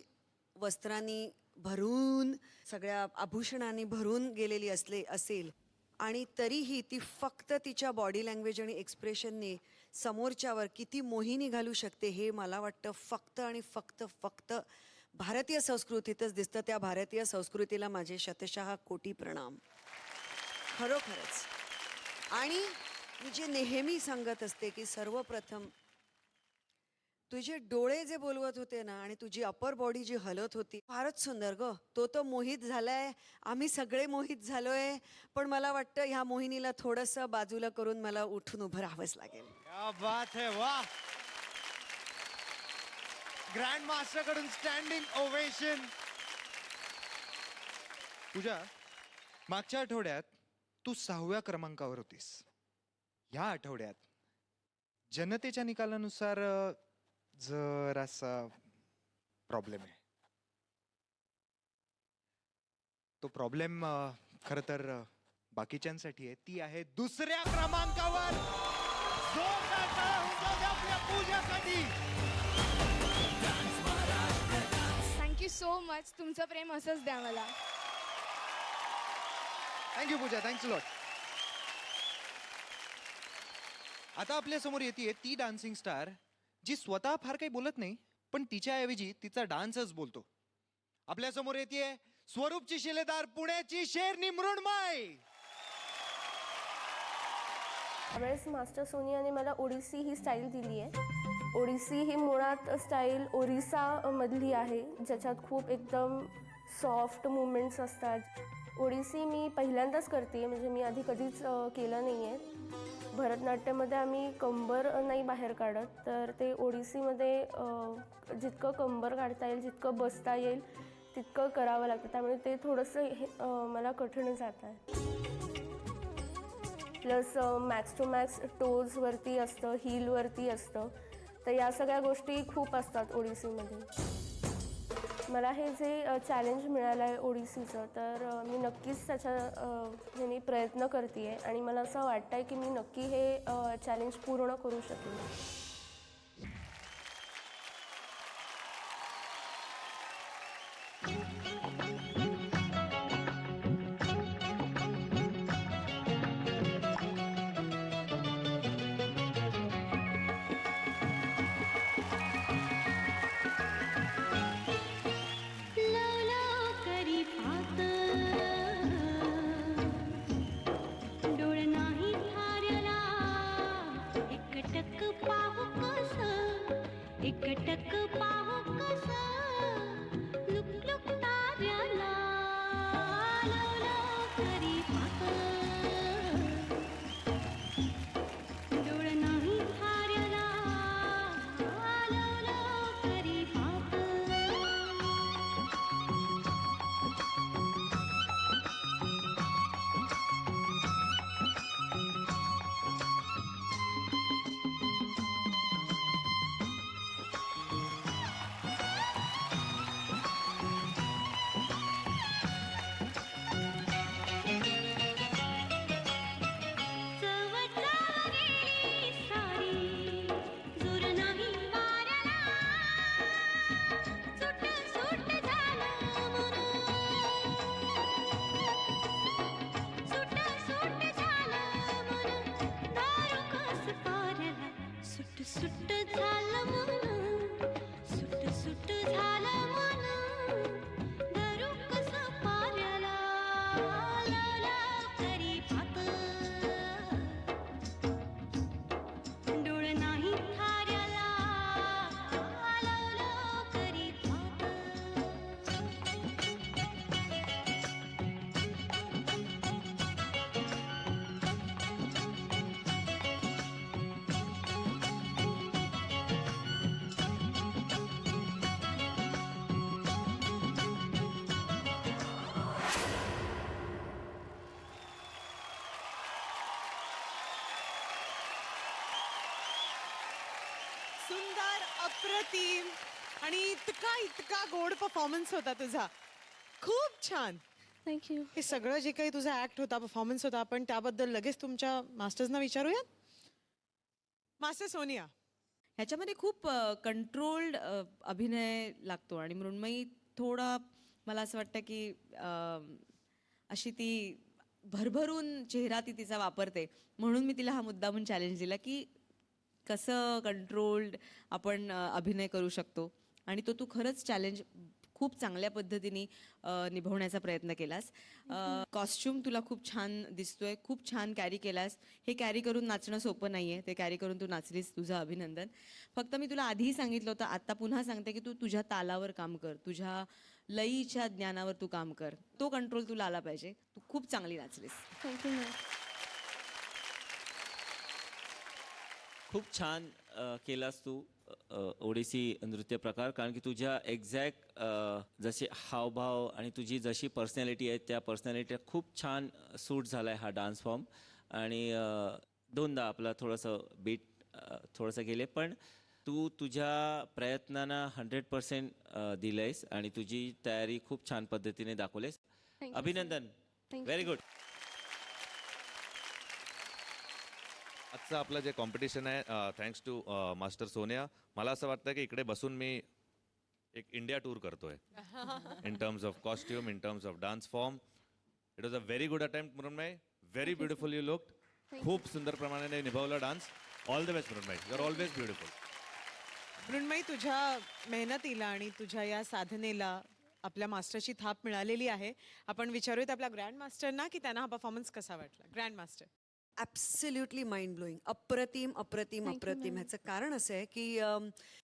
S1: वस्त्रांनी भरून सगळ्या आभूषणांनी भरून गेलेली असेल आणि तरीही ती फक्त तिच्या बॉडी लँग्वेज आणि एक्सप्रेशनने समोरच्यावर किती मोहिनी घालू शकते हे मला वाटतं फक्त आणि फक्त भारतीय संस्कृतीतच दिसतं. त्या भारतीय संस्कृतीला माझे शतशः कोटी प्रणाम, खरोखरच. आणि मी जे नेहमी सांगत असते की सर्वप्रथम तुझे डोळे जे बोलवत होते ना आणि तुझी अपर बॉडी जी हलत होती, फारच सुंदर ग. तो मोहित झालाय, आम्ही सगळे मोहित झालोय, पण मला वाटतं ह्या मोहिनीला थोडंसं बाजूला करून मला उठून उभं राहावंच लागेल.
S4: क्या बात है, वाह. ग्रँड मास्टर कडून स्टँडिंग ओवेशन.
S2: पूजा, मागच्या आठवड्यात तू 6व्या क्रमांकावर होतीस. ह्या आठवड्यात जनतेच्या निकालानुसार जरासा प्रॉब्लेम आहे. तो प्रॉब्लेम खरं तर बाकीच्यांसाठी आहे. ती आहे 2ऱ्या क्रमांकावर. जोरदार टाळ्या होऊन जाऊ द्या आपल्या पूजासाठी.
S11: Thank you so much. तुमचं प्रेम असंच द्या मला.
S2: थँक्यू पूजा, थँक्स लॉट. आता आपल्या समोर येते ती डान्सिंग स्टार जी स्वतः फार काही बोलत नाही, पण तिच्याऐवजी तिचा डान्सच बोलतो. आपल्या समोर येते स्वरूपची शिलेदार, पुण्याची शेरनी मृण्मय.
S12: त्यावेळेस मास्टर सोनियाने मला ओडिसी ही स्टाईल दिली आहे. ओडिसी ही मुळात स्टाईल ओरिसामधली आहे, ज्याच्यात खूप एकदम सॉफ्ट मुवमेंट्स असतात. ओडिसी मी पहिल्यांदाच करते, म्हणजे मी आधी कधीच केलं नाही आहे. भरतनाट्यमध्ये आम्ही कंबर नाही बाहेर काढत, तर ते ओडिसीमध्ये जितकं कंबर काढता येईल, जितकं बसता येईल तितकं करावं लागतं. त्यामुळे ते थोडंसं मला कठीण जात आहे. प्लस मॅक्स टू मॅक्स टोजवरती असतं, हीलवरती असतं, तर या सगळ्या गोष्टी खूप असतात ओडिसीमध्ये. मला हे जे चॅलेंज मिळालं आहे ओडिसीचं, तर मी नक्कीच ह्याने प्रयत्न करते आहे आणि मला असं वाटतं आहे की मी नक्की हे चॅलेंज पूर्ण करू शकेन.
S3: सुंदर, अप्रतिम आणि इतका गोड परफॉर्मन्स होता तुझा. खूप छान.
S12: थँक्यू.
S3: हे सगळं जे काही तुझा ऍक्ट होता, परफॉर्मन्स होता, आपण त्याबद्दल लगेच तुमच्या मास्टर्सना विचारूयात. मास्टर सोनिया,
S6: ह्याच्यामध्ये खूप कंट्रोल्ड अभिनय लागतो आणि मृण्मयी थोडा मला असं वाटतं की अशी ती भरभरून चेहरा ती तिचा वापरते, म्हणून मी तिला हा मुद्दामून चॅलेंज दिला की कसं कंट्रोल्ड आपण अभिनय करू शकतो. आणि तो तू खरंच चॅलेंज खूप चांगल्या पद्धतीने निभवण्याचा प्रयत्न केलास. कॉस्ट्युम तुला खूप छान दिसतोय, खूप छान कॅरी केलास. हे कॅरी करून नाचणं सोपं नाही आहे, ते कॅरी करून तू नाचलीस, तुझं अभिनंदन. फक्त मी तुला आधीही सांगितलं होतं, आत्ता पुन्हा सांगते की तू तुझ्या तालावर काम कर, तुझ्या लयीच्या ज्ञानावर तू काम कर. तो कंट्रोल तुला आला पाहिजे. तू खूप चांगली नाचलीस.
S12: Thank you ma'am.
S7: खूप छान केलास तू ओडिसी नृत्य प्रकार, कारण की तुझ्या एक्झॅक्ट जसे हावभाव आणि तुझी जशी पर्सनॅलिटी आहे त्या पर्सनॅलिटी खूप छान सूट झाला आहे हा डान्स फॉर्म. आणि दोनदा आपला थोडंसं बीट थोडंसं गेले, पण तू तुझ्या प्रयत्नांना 100% दिलं आहेस आणि तुझी तयारी खूप छान पद्धतीने दाखवलीस.
S12: Thank you,
S7: अभिनंदन.
S12: Thank
S7: very good.
S8: आजचं आपलं जे कॉम्पिटिशन आहे, थँक्स टू मास्टर सोनिया. मला असं वाटतं की इकडे बसून मी एक इंडिया टूर करतोय in terms of costume, in terms of dance form. It was a very good attempt Mrinmay. Very beautiful you looked. खूप सुंदर प्रमाणे निभावलं dance. All the best Mrinmay. You are always beautiful.
S3: Mrinmayi, तुझ्या मेहनतीला आणि तुझ्या या साधनेला आपल्या मास्टरची थाप मिळालेली आहे. आपण विचारूयात आपल्या ग्रँड मास्टरना की त्यांना हा परफॉर्मन्स कसा वाटला. Grand master.
S1: Absolutely mind blowing. अप्रतिम अप्रतिम
S12: Thank you,
S1: अप्रतिम.
S12: ma'am.
S1: ह्याचं कारण असं आहे की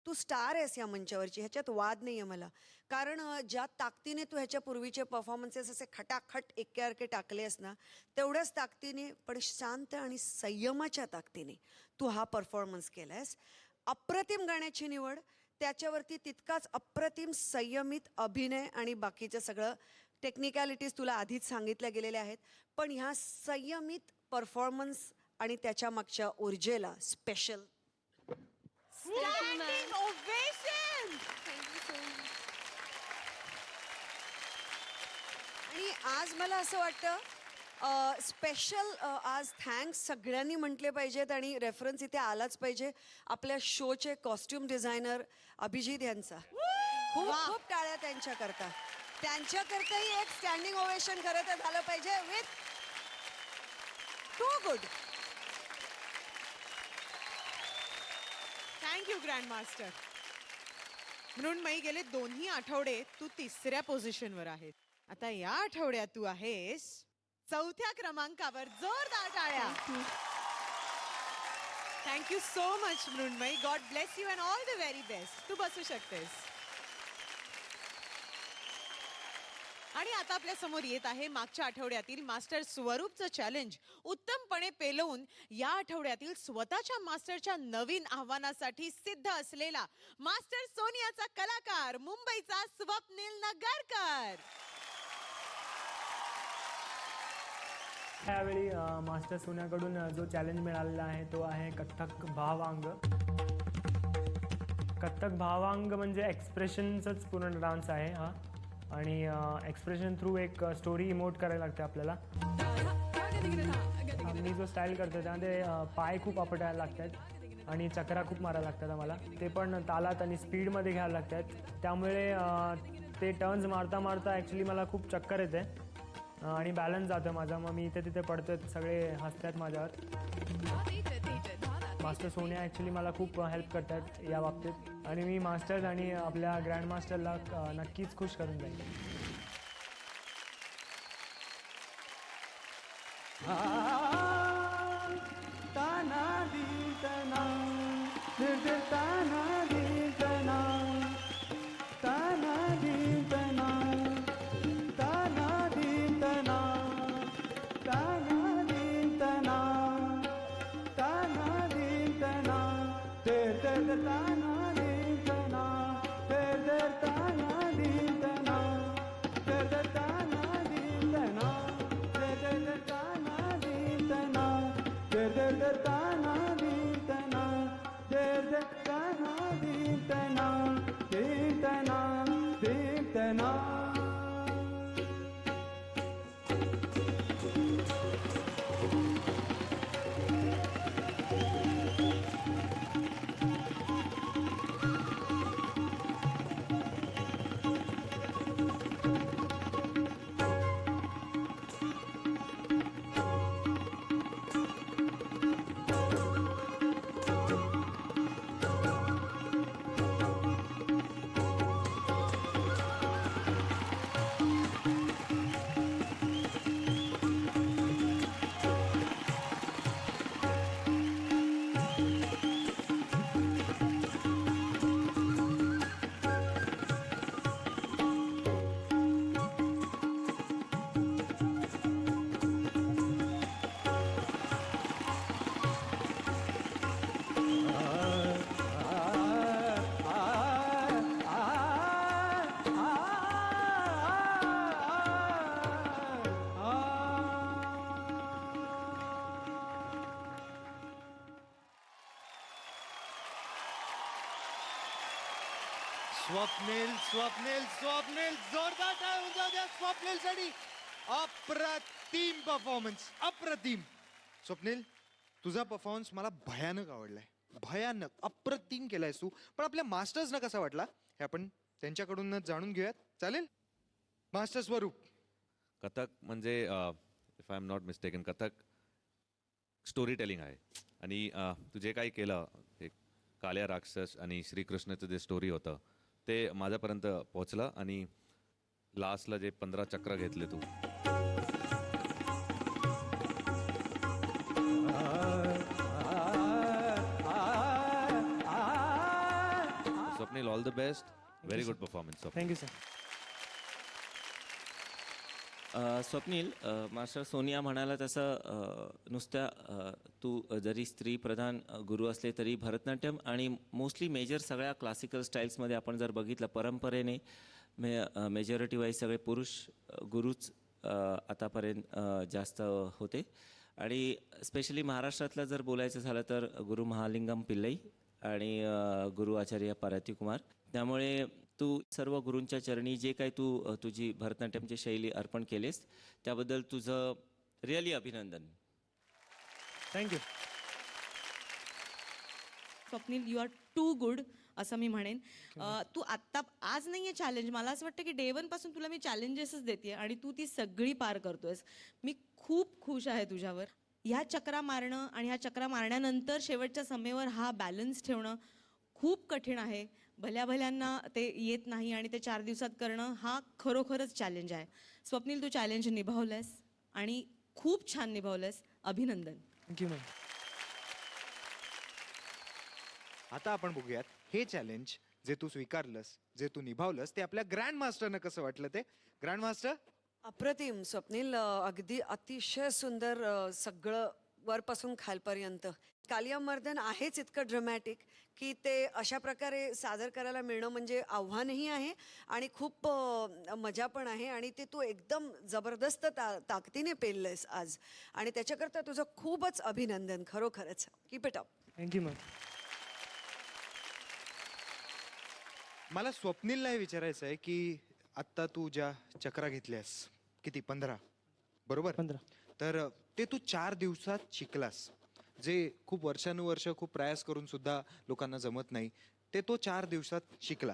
S1: तू स्टार आहेस या मंचावरची, ह्याच्यात वाद नाही आहे मला. कारण ज्या ताकदीने तू ह्याच्या पूर्वीचे परफॉर्मन्सेस असे खटाखट एक्के टाकलेस ना, तेवढ्याच ताकदीने पण शांत आणि संयमाच्या ताकदीने तू हा परफॉर्मन्स केला आहेस. अप्रतिम गाण्याची निवड, त्याच्यावरती तितकाच अप्रतिम संयमित अभिनय आणि बाकीचं सगळं टेक्निकॅलिटीज तुला आधीच सांगितल्या गेलेल्या आहेत. पण ह्या संयमित परफॉर्मन्स आणि त्याच्या मागच्या ऊर्जेला स्पेशल.
S3: Standing ovation.
S1: आणि आज मला असं वाटतं स्पेशल आज थँक्स सगळ्यांनी म्हटले पाहिजेत आणि रेफरन्स इथे आलाच पाहिजे आपल्या शोचे कॉस्ट्युम डिझायनर अभिजित यांचा. खूप खूप टाळ्या त्यांच्याकरता. त्यांच्याकरताही एक स्टँडिंग ओवेशन खरं तर झालं पाहिजे. With too good.
S3: Thank you grand master. Mrunmayi, गेले दोन्ही आठवडे तू तिसऱ्या पोझिशनवर आहेस. आता या आठवड्यात तू आहेस चौथ्या क्रमांकावर. जोरदार टाळ्या. Thank you so much Mrinmayi. God bless you and all the very best. तू बसू शकतेस. आणि आता आपल्या समोर येत आहे मागच्या आठवड्यातील मास्टर स्वरूपचं चॅलेंज उत्तमपणे पेलवून या आठवड्यातील स्वतःच्या मास्टरच्या नवीन आव्हानासाठी सिद्ध असलेला मास्टर सोनियाचा कलाकार मुंबईचा स्वप्नील नगरकर.
S13: यावेळी मास्टर सोन्याकडून जो चॅलेंज मिळालेला आहे तो आहे कथ्थक भावांग. कथ्थक भावांग म्हणजे एक्सप्रेशनचाच पूर्ण डान्स आहे हा. आणि एक्सप्रेशन थ्रू एक स्टोरी इमोट करायला लागते आपल्याला. मी जो स्टाईल करतो त्यामध्ये पाय खूप आपटायला लागतात आणि चक्रा खूप मारायला लागतात आम्हाला. ते पण तालात आणि स्पीडमध्ये घ्यायला लागतात. त्यामुळे ते टर्न्स मारता मारता ॲक्च्युली मला खूप चक्कर येते आणि बॅलन्स जातो माझा. मग मी इथे तिथे पडतो, सगळे हसतात माझ्यावर. मास्टर सोनिया ॲक्च्युली मला खूप हेल्प करतात या बाबतीत आणि मी मास्टर्स आणि आपल्या ग्रँड मास्टरला नक्कीच खुश करून जाईल.
S4: स्वप्नील स्वप्नील स्वप्नील जोरदार टाळ्या होऊन जाऊ द्या स्वप्नीलसाठी. अप्रतिम परफॉर्मन्स, अप्रतिम. स्वप्नील, तुझा परफॉर्मन्स मला भयानक आवडलाय, भयानक अप्रतिम केलायस तू. पण आपल्या मास्टर्सना कसा वाटला हे आपण त्यांच्याकडूनच जाणून घेऊयात, चालेल? मास्टर स्वरूप.
S8: कथक म्हणजे if I am not mistaken Kathak story telling आहे. आणि तू जे काही केलं, एक काल्या राक्षस आणि श्रीकृष्णाचं जे स्टोरी होतं ते माझ्यापर्यंत पोहोचलं. आणि लास्टला जे 15 चक्र घेतले तू, Swapnil, all the best. Very good performance.
S13: Thank you sir.
S7: Swapnil, master Sonia म्हणाला तसं नुसत्या तू जरी स्त्री प्रधान गुरु असले तरी भरतनाट्यम आणि मोस्टली मेजर सगळ्या क्लासिकल स्टाईल्समध्ये आपण जर बघितलं परंपरेने मेजॉरिटी वाईज सगळे पुरुष गुरुच आतापर्यंत जास्त होते. आणि स्पेशली महाराष्ट्रातलं जर बोलायचं झालं तर गुरु महालिंगम पिल्लई आणि गुरु आचार्य पार्वती कुमार. त्यामुळे तू सर्व गुरूंच्या चरणी जे काही तू तुझी भरतनाट्यमची शैली अर्पण केलीस त्याबद्दल तुझं रिअली अभिनंदन.
S13: Thank you.
S6: Swapnil, you are too good असं मी म्हणेन. तू आत्ता आज नाही आहे चॅलेंज, मला असं वाटतं की डे 1 पासून तुला मी चॅलेंजेसच देते आणि तू ती सगळी पार करतोयस. मी खूप खुश आहे तुझ्यावर. ह्या चक्रा मारणं आणि ह्या चक्रा मारण्यानंतर शेवटच्या सीमेवर हा बॅलन्स ठेवणं खूप कठीण आहे. भल्या भल्यांना ते येत नाही आणि ते 4 दिवसात करणं हा खरोखरच चॅलेंज आहे. स्वप्नील, तू चॅलेंज निभावलंस आणि खूप छान निभावलंस. अभिनंदन.
S13: Thank you ma'am.
S2: आता आपण बघूयात हे चॅलेंज जे तू स्वीकारलंस, जे तू निभावलंस, ते आपल्या ग्रँड मास्टरनं कसं वाटलं ते. Grand master.
S1: अप्रतिम स्वप्नील, अगदी अतिशय सुंदर सगळं वरपासून खालपर्यंत. कालियामर्दन आहेच इतकं ड्रमॅटिक की ते अशा प्रकारे सादर करायला मिळणं म्हणजे आव्हानही आहे आणि खूप मजा पण आहे. आणि ते तू एकदम जबरदस्त ताकदीने पेललंयस आज आणि त्याच्याकरता तुझं खूपच अभिनंदन. खरोखरच keep it up.
S13: Thank you ma'am.
S2: मला स्वप्नीलला हे विचारायचं आहे की आत्ता तू ज्या चक्रा घेतल्यास, किती 15 बरोबर?
S13: 15.
S2: तर ते तू 4 दिवसात शिकलास, जे खूप वर्षानुवर्ष खूप प्रयास करून सुद्धा लोकांना जमत नाही, ते तो 4 दिवसात शिकला.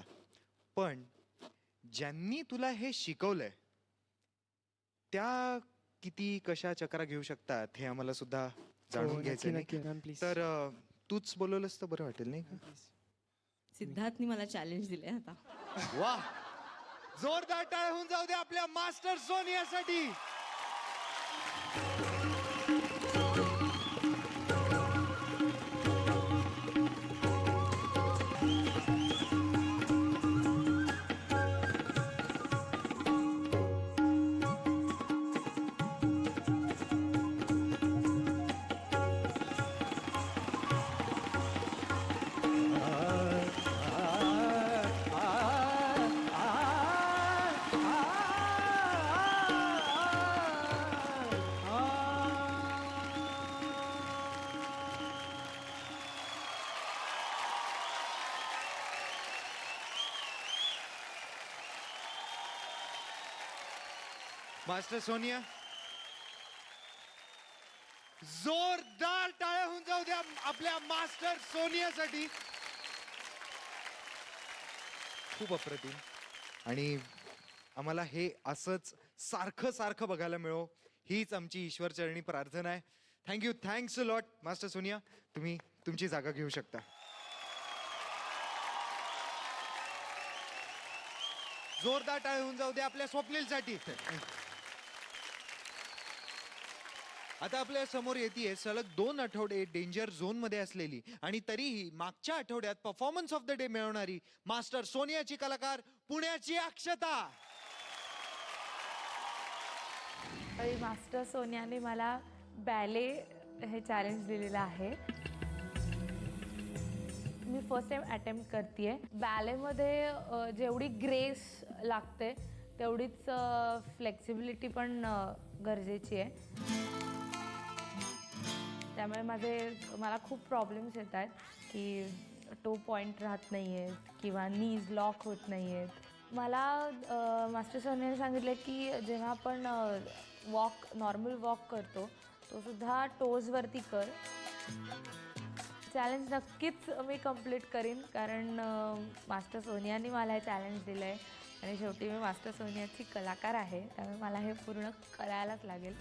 S2: पण ज्यांनी तुला हे शिकवलंय त्या किती कशा चक्रा घेऊ शकतात हे आम्हाला सुद्धा जाणून घ्यायचं
S13: नक्की
S2: नाही.
S13: Ma'am, please.
S2: तर तूच बोलवलंस तर बरं वाटेल नाही का?
S6: सिद्धार्थनी मला चॅलेंज दिले आता.
S4: वा, जोरदार टाळ्या होऊन जाऊ दे आपल्या मास्टर सोनियासाठी. मास्टर सोनिया, जोरदार टाळ्या होऊन जाऊ द्या आपल्या मास्टर सोनियासाठी.
S2: खूप अप्रतिम. आणि आम्हाला हे असंच सारखं सारखं बघायला मिळो हीच आमची ईश्वरचरणी प्रार्थना आहे. Thank you. Thanks a lot master Sonia. तुम्ही तुमची जागा घेऊ शकता.
S4: जोरदार टाळ्या होऊन जाऊ द्या आपल्या स्वप्नीलसाठी.
S2: आता आपल्या समोर येते सलग 2 आठवडे डेंजर झोन मध्ये असलेली आणि तरीही मागच्या आठवड्यात परफॉर्मन्स ऑफ द डे मिळवणारी मास्टर सोनियाची कलाकार पुण्याची अक्षता.
S12: मास्टर सोनियाने मला बॅले हे चॅलेंज दिलेलं आहे. मी फर्स्ट टाइम अटेम्प्ट करते. बॅलेमध्ये जेवढी ग्रेस लागते तेवढीच फ्लेक्सिबिलिटी पण गरजेची आहे. त्यामुळे मला खूप प्रॉब्लेम्स येत आहेत की टो पॉईंट राहत नाही आहेत किंवा नीज लॉक होत नाही आहेत. मला मास्टर सोनियाने सांगितलं की जेव्हा आपण नॉर्मल वॉक करतो तो सुद्धा टोजवरती कर. चॅलेंज नक्कीच मी कंप्लीट करीन, कारण मास्टर सोनियाने मला हे चॅलेंज दिलं आहे आणि शेवटी मी मास्टर सोनियाची कलाकार आहे, त्यामुळे मला हे पूर्ण करायलाच लागेल.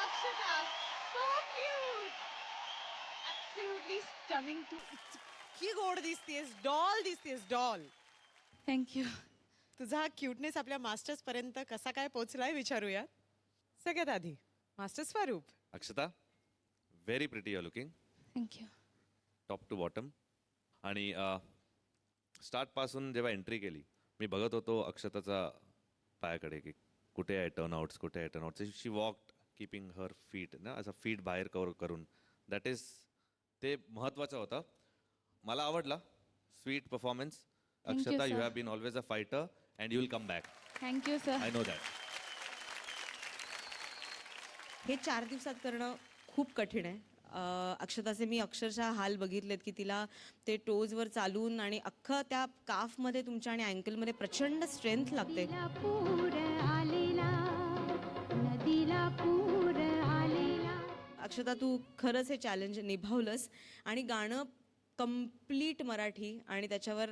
S3: अक्षता, so cute. Absolutely stunning too. इतकी गोड दिसतेस, डॉल दिसतेस, डॉल.
S12: थँक्यू.
S3: तुझा हा क्यूटनेस आपल्या मास्टर्स पर्यंत कसा काय पोहोचलाय विचारूया. सगळ्यात आधी master Swaroop.
S8: Akshata, very pretty you looking,
S12: thank you.
S8: Top to bottom. आणि स्टार्टपासून जेव्हा एंट्री केली मी बघत होतो अक्षताचा पायाकडे की कुठे आहे टर्नआउट्स, कुठे आहे टर्नआउट्स. शी वॉक्ड कीपिंग हर फीट ना, असं फीट बाहेर करून. दॅट इज ते महत्त्वाचं होतं. मला आवडला sweet performance. Akshata, you have been always a fighter and you will come back.
S12: Thank you sir.
S8: I know that.
S6: हे 4 दिवसात करणं खूप कठीण आहे. अक्षताचे मी अक्षरशः हाल बघितलेत की तिला ते टोजवर चालून आणि अख्खं त्या काफमध्ये तुमच्या आणि अँकलमध्ये प्रचंड स्ट्रेंथ लागते. अक्षता, तू खरंच हे चॅलेंज निभावलंस आणि गाणं कम्प्लीट मराठी आणि त्याच्यावर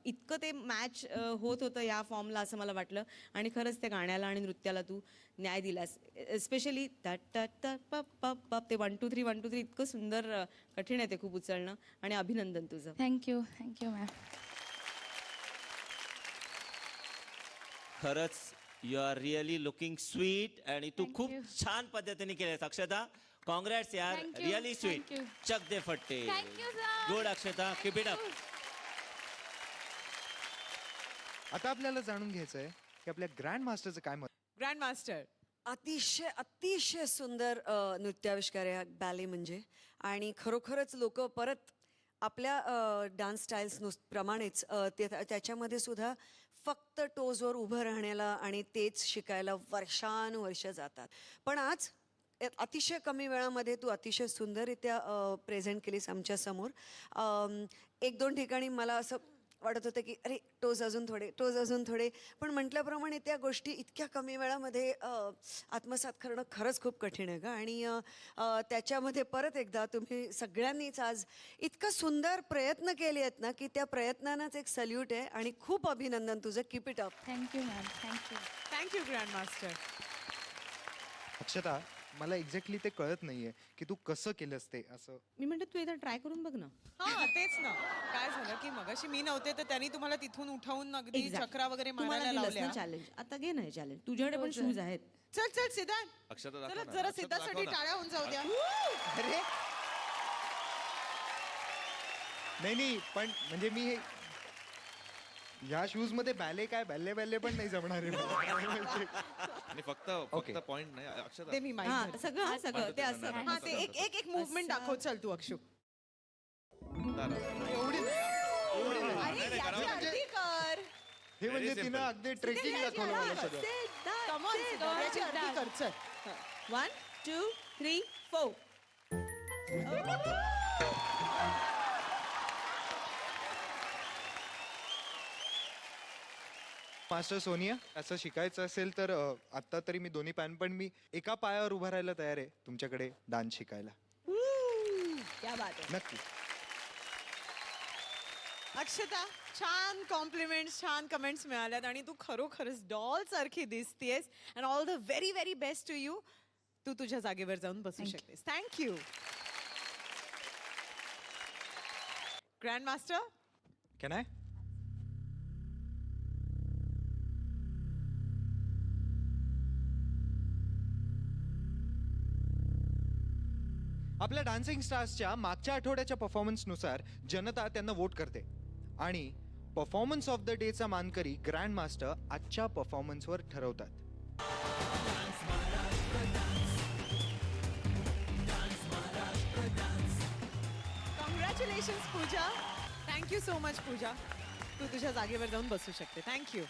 S6: इतकं ते मॅच होत होतं या फॉर्मला असं मला वाटलं. आणि खरंच त्या गाण्याला आणि नृत्याला तू न्याय दिलास. एस्पेशली पप पप पप ते 1 2 3 1 2 3 इतकं सुंदर कठीण आहे ते खूप उचलणं. आणि अभिनंदन तुझं.
S12: थँक्यू. Thank you ma'am.
S7: खरंच you are really looking sweet आणि तू खूप छान पद्धतीने केलेस अक्षता. कॉंग्रॅट्स यार, रिअली स्वीट. चक दे फट्टे. Good Akshata, keep it up.
S2: आता आपल्याला जाणून घ्यायचं आहे की आपल्या ग्रँड मास्टरचं काय मत.
S3: Grand master.
S1: अतिशय अतिशय सुंदर नृत्याविष्कार आहे बॅले म्हणजे. आणि खरोखरच लोक परत आपल्या डान्स स्टाईल्स प्रमाणेच त्याच्यामध्ये सुद्धा फक्त टोजवर उभं राहण्याला आणि तेच शिकायला वर्षानुवर्ष जातात. पण आज अतिशय कमी वेळामध्ये तू अतिशय सुंदररित्या प्रेझेंट केलीस आमच्यासमोर. 1-2 ठिकाणी मला असं वाटत होतं की अरे टोज अजून थोडे, पण म्हटल्याप्रमाणे त्या गोष्टी इतक्या कमी वेळामध्ये आत्मसात करणं खरंच खूप कठीण आहे गं. आणि त्याच्यामध्ये परत एकदा तुम्ही सगळ्यांनीच आज इतकं सुंदर प्रयत्न केले आहेत ना, की त्या प्रयत्नांनाच एक सल्यूट आहे आणि खूप अभिनंदन तुझं. Keep it up.
S12: Thank you ma'am, thank you.
S3: Thank you grand master.
S2: Akshata, मला एक्झॅक्टली ते कळत नाहीये की तू कसं केलंस ते असं.
S6: मी म्हणते तू एकदा ट्राय करून बघ ना.
S3: हा तेच ना. काय झालं की मगाशी मी नव्हते तर त्यांनी तुम्हाला तिथून उठवून अगदी
S6: Exact.
S3: चक्रा वगैरे
S6: तुम्हाला
S3: मारायला
S6: दिलंस
S3: लावल्या.
S6: ना चॅलेंज, आता घे ना हे चॅलेंज. तुझ्याकडे पण शूज आहेत.
S3: चल चल सिद्धार्थ,
S8: अक्षता दाखव
S3: चला
S8: ना,
S3: जरा
S8: अक्षता
S3: सिद्धार्थसाठी
S8: दाखव ना.
S3: टाळ्या होऊन जाऊ द्या.
S2: अरे नाही, पण म्हणजे मी हे या शूज मध्ये बॅले पण नाही जमणार आहे मला.
S8: आणि फक्त पॉइंट नाही अक्षता.
S3: ते मी माहिती
S6: हा
S3: झालं.
S6: सगळं ते असं.
S3: हा ते एक मुवमेंट दाखव. चल तू अक्षु.
S2: एवढी
S3: अरे याची अर्धी कर.
S2: हे म्हणजे
S8: Very
S2: तिनं
S8: simple.
S2: अगदी ट्रेकिंग दाखवलं मला सगळं.
S3: Come on, सिद्धार्थ, याची अर्धी कर. चल.
S6: 1 2 3 4.
S2: मास्टर सोनिया, असं शिकायचं असेल तर आता तरी मी दोन्ही पण मी एका पायावर उभा राहायला तयार आहे तुमच्याकडे डान्स शिकायला.
S6: क्या बात आहे.
S2: नक्की.
S3: अक्षता, छान कॉम्प्लिमेंट्स, छान कमेंट्स मिळाल्यात आणि तू खरोखरच डॉल सारखी दिसतेस. And all the very very best to you. तू तुझ्या जागेवर जाऊन बसू शकतेस. Thank you. Grand master,
S2: can I? आपल्या डान्सिंग स्टार्सच्या मागच्या आठवड्याच्या परफॉर्मन्सनुसार जनता त्यांना वोट करते आणि परफॉर्मन्स ऑफ द डेचा मानकरी ग्रँड मास्टर आजच्या परफॉर्मन्सवर ठरवतात.
S3: कॉंग्रॅच्युलेशन्स पूजा. थँक्यू सो मच पूजा. तू तुझ्या जागेवर जाऊन बसू शकते. थँक्यू.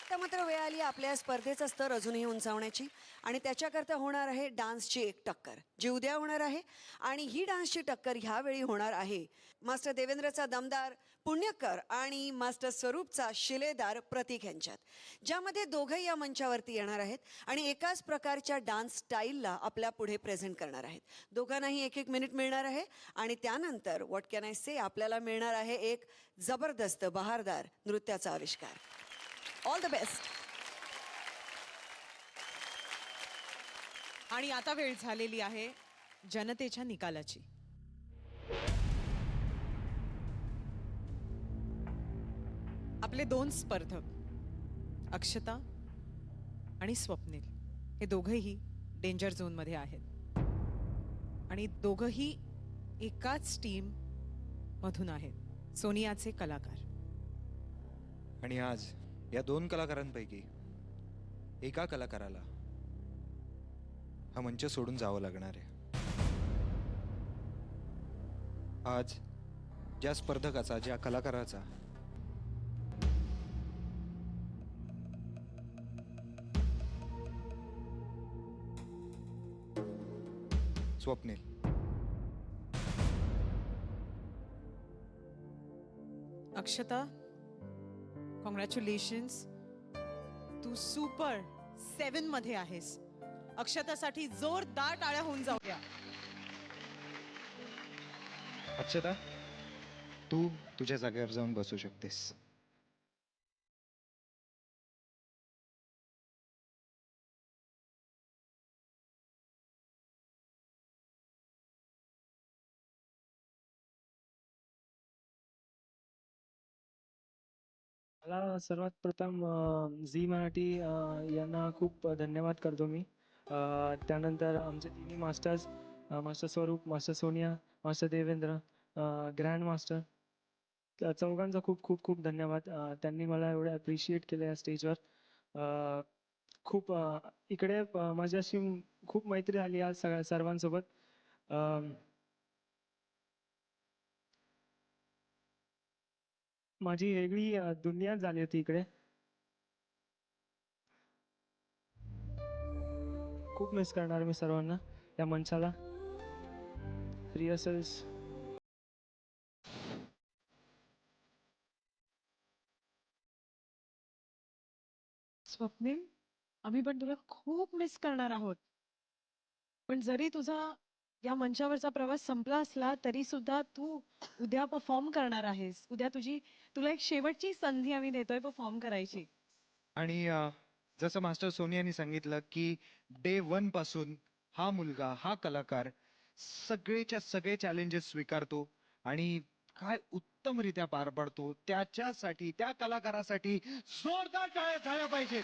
S1: आता मात्र वेळ आली आपल्या स्पर्धेचं स्तर अजूनही उंचावण्याची आणि त्याच्याकरता होणार आहे डान्सची एक टक्कर जी उद्या होणार आहे. आणि ही डान्सची टक्कर ह्यावेळी होणार आहे मास्टर देवेंद्रचा दमदार पुण्यकर आणि मास्टर स्वरूपचा शिलेदार प्रतीक यांच्यात, ज्यामध्ये दोघंही या मंचावरती येणार आहेत आणि एकाच प्रकारच्या डान्स स्टाईलला आपल्या पुढे प्रेझेंट करणार आहेत. दोघांनाही 1-1 मिनिट मिळणार आहे आणि त्यानंतर व्हॉट कॅन आय से आपल्याला मिळणार आहे एक जबरदस्त बहारदार नृत्याचा आविष्कार. All the best.
S3: आणि आता वेळ झालेली आहे जनतेच्या निकालाची. आपले 2 स्पर्धक अक्षता आणि स्वप्नील हे दोघंही डेंजर झोन मध्ये आहेत आणि दोघंही एकाच टीम मधून आहेत, सोनियाचे कलाकार.
S2: आणि आज या 2 कलाकारांपैकी एका कलाकाराला हा मंच सोडून जावं लागणार आहे. आज ज्या स्पर्धकाचा, ज्या कलाकाराचा स्वप्नील,
S3: अक्षता, कॉंग्रॅच्युलेशन्स. तू सुपर 7 मध्ये आहेस. अक्षतासाठी जोरदार टाळ्या होऊन जाऊया.
S2: अक्षता, तू तुझ्या जागेवर जाऊन बसू शकतेस.
S13: मला सर्वात प्रथम झी मराठी यांना खूप धन्यवाद करतो मी. त्यानंतर आमचे तिन्ही मास्टर्स, मास्टर स्वरूप, master Sonia, master Devendra, grand master, त्या चौघांचा खूप खूप खूप धन्यवाद. त्यांनी मला एवढं ॲप्रिशिएट केलं या स्टेजवर. खूप इकडे माझ्याशी खूप मैत्री झाली आज सर्वांसोबत. माझी वेगळी दुनिया झाली होती इकडे. खूप मिस करणार मी सर्वांना, या मंचाला, रिहर्सल्स.
S3: स्वप्नील, आम्ही पण तुला खूप मिस करणार आहोत. पण जरी तुझा या मंचावरचा प्रवास संपला असला तरी सुद्धा तू उद्या परफॉर्म करणार आहेस. उद्या तुला एक शेवटची संधी आम्ही देतोय परफॉर्म करायची.
S2: आणि जसं मास्टर सोनियानी सांगितलं की डे वन पासून हा मुलगा हा कलाकार सगळेच्या सगळे चॅलेंजेस स्वीकारतो आणि काय उत्तमरित्या पार पाडतो. त्याच्यासाठी त्या कलाकारासाठी जोरदार टाळ्या झाल्या पाहिजेत.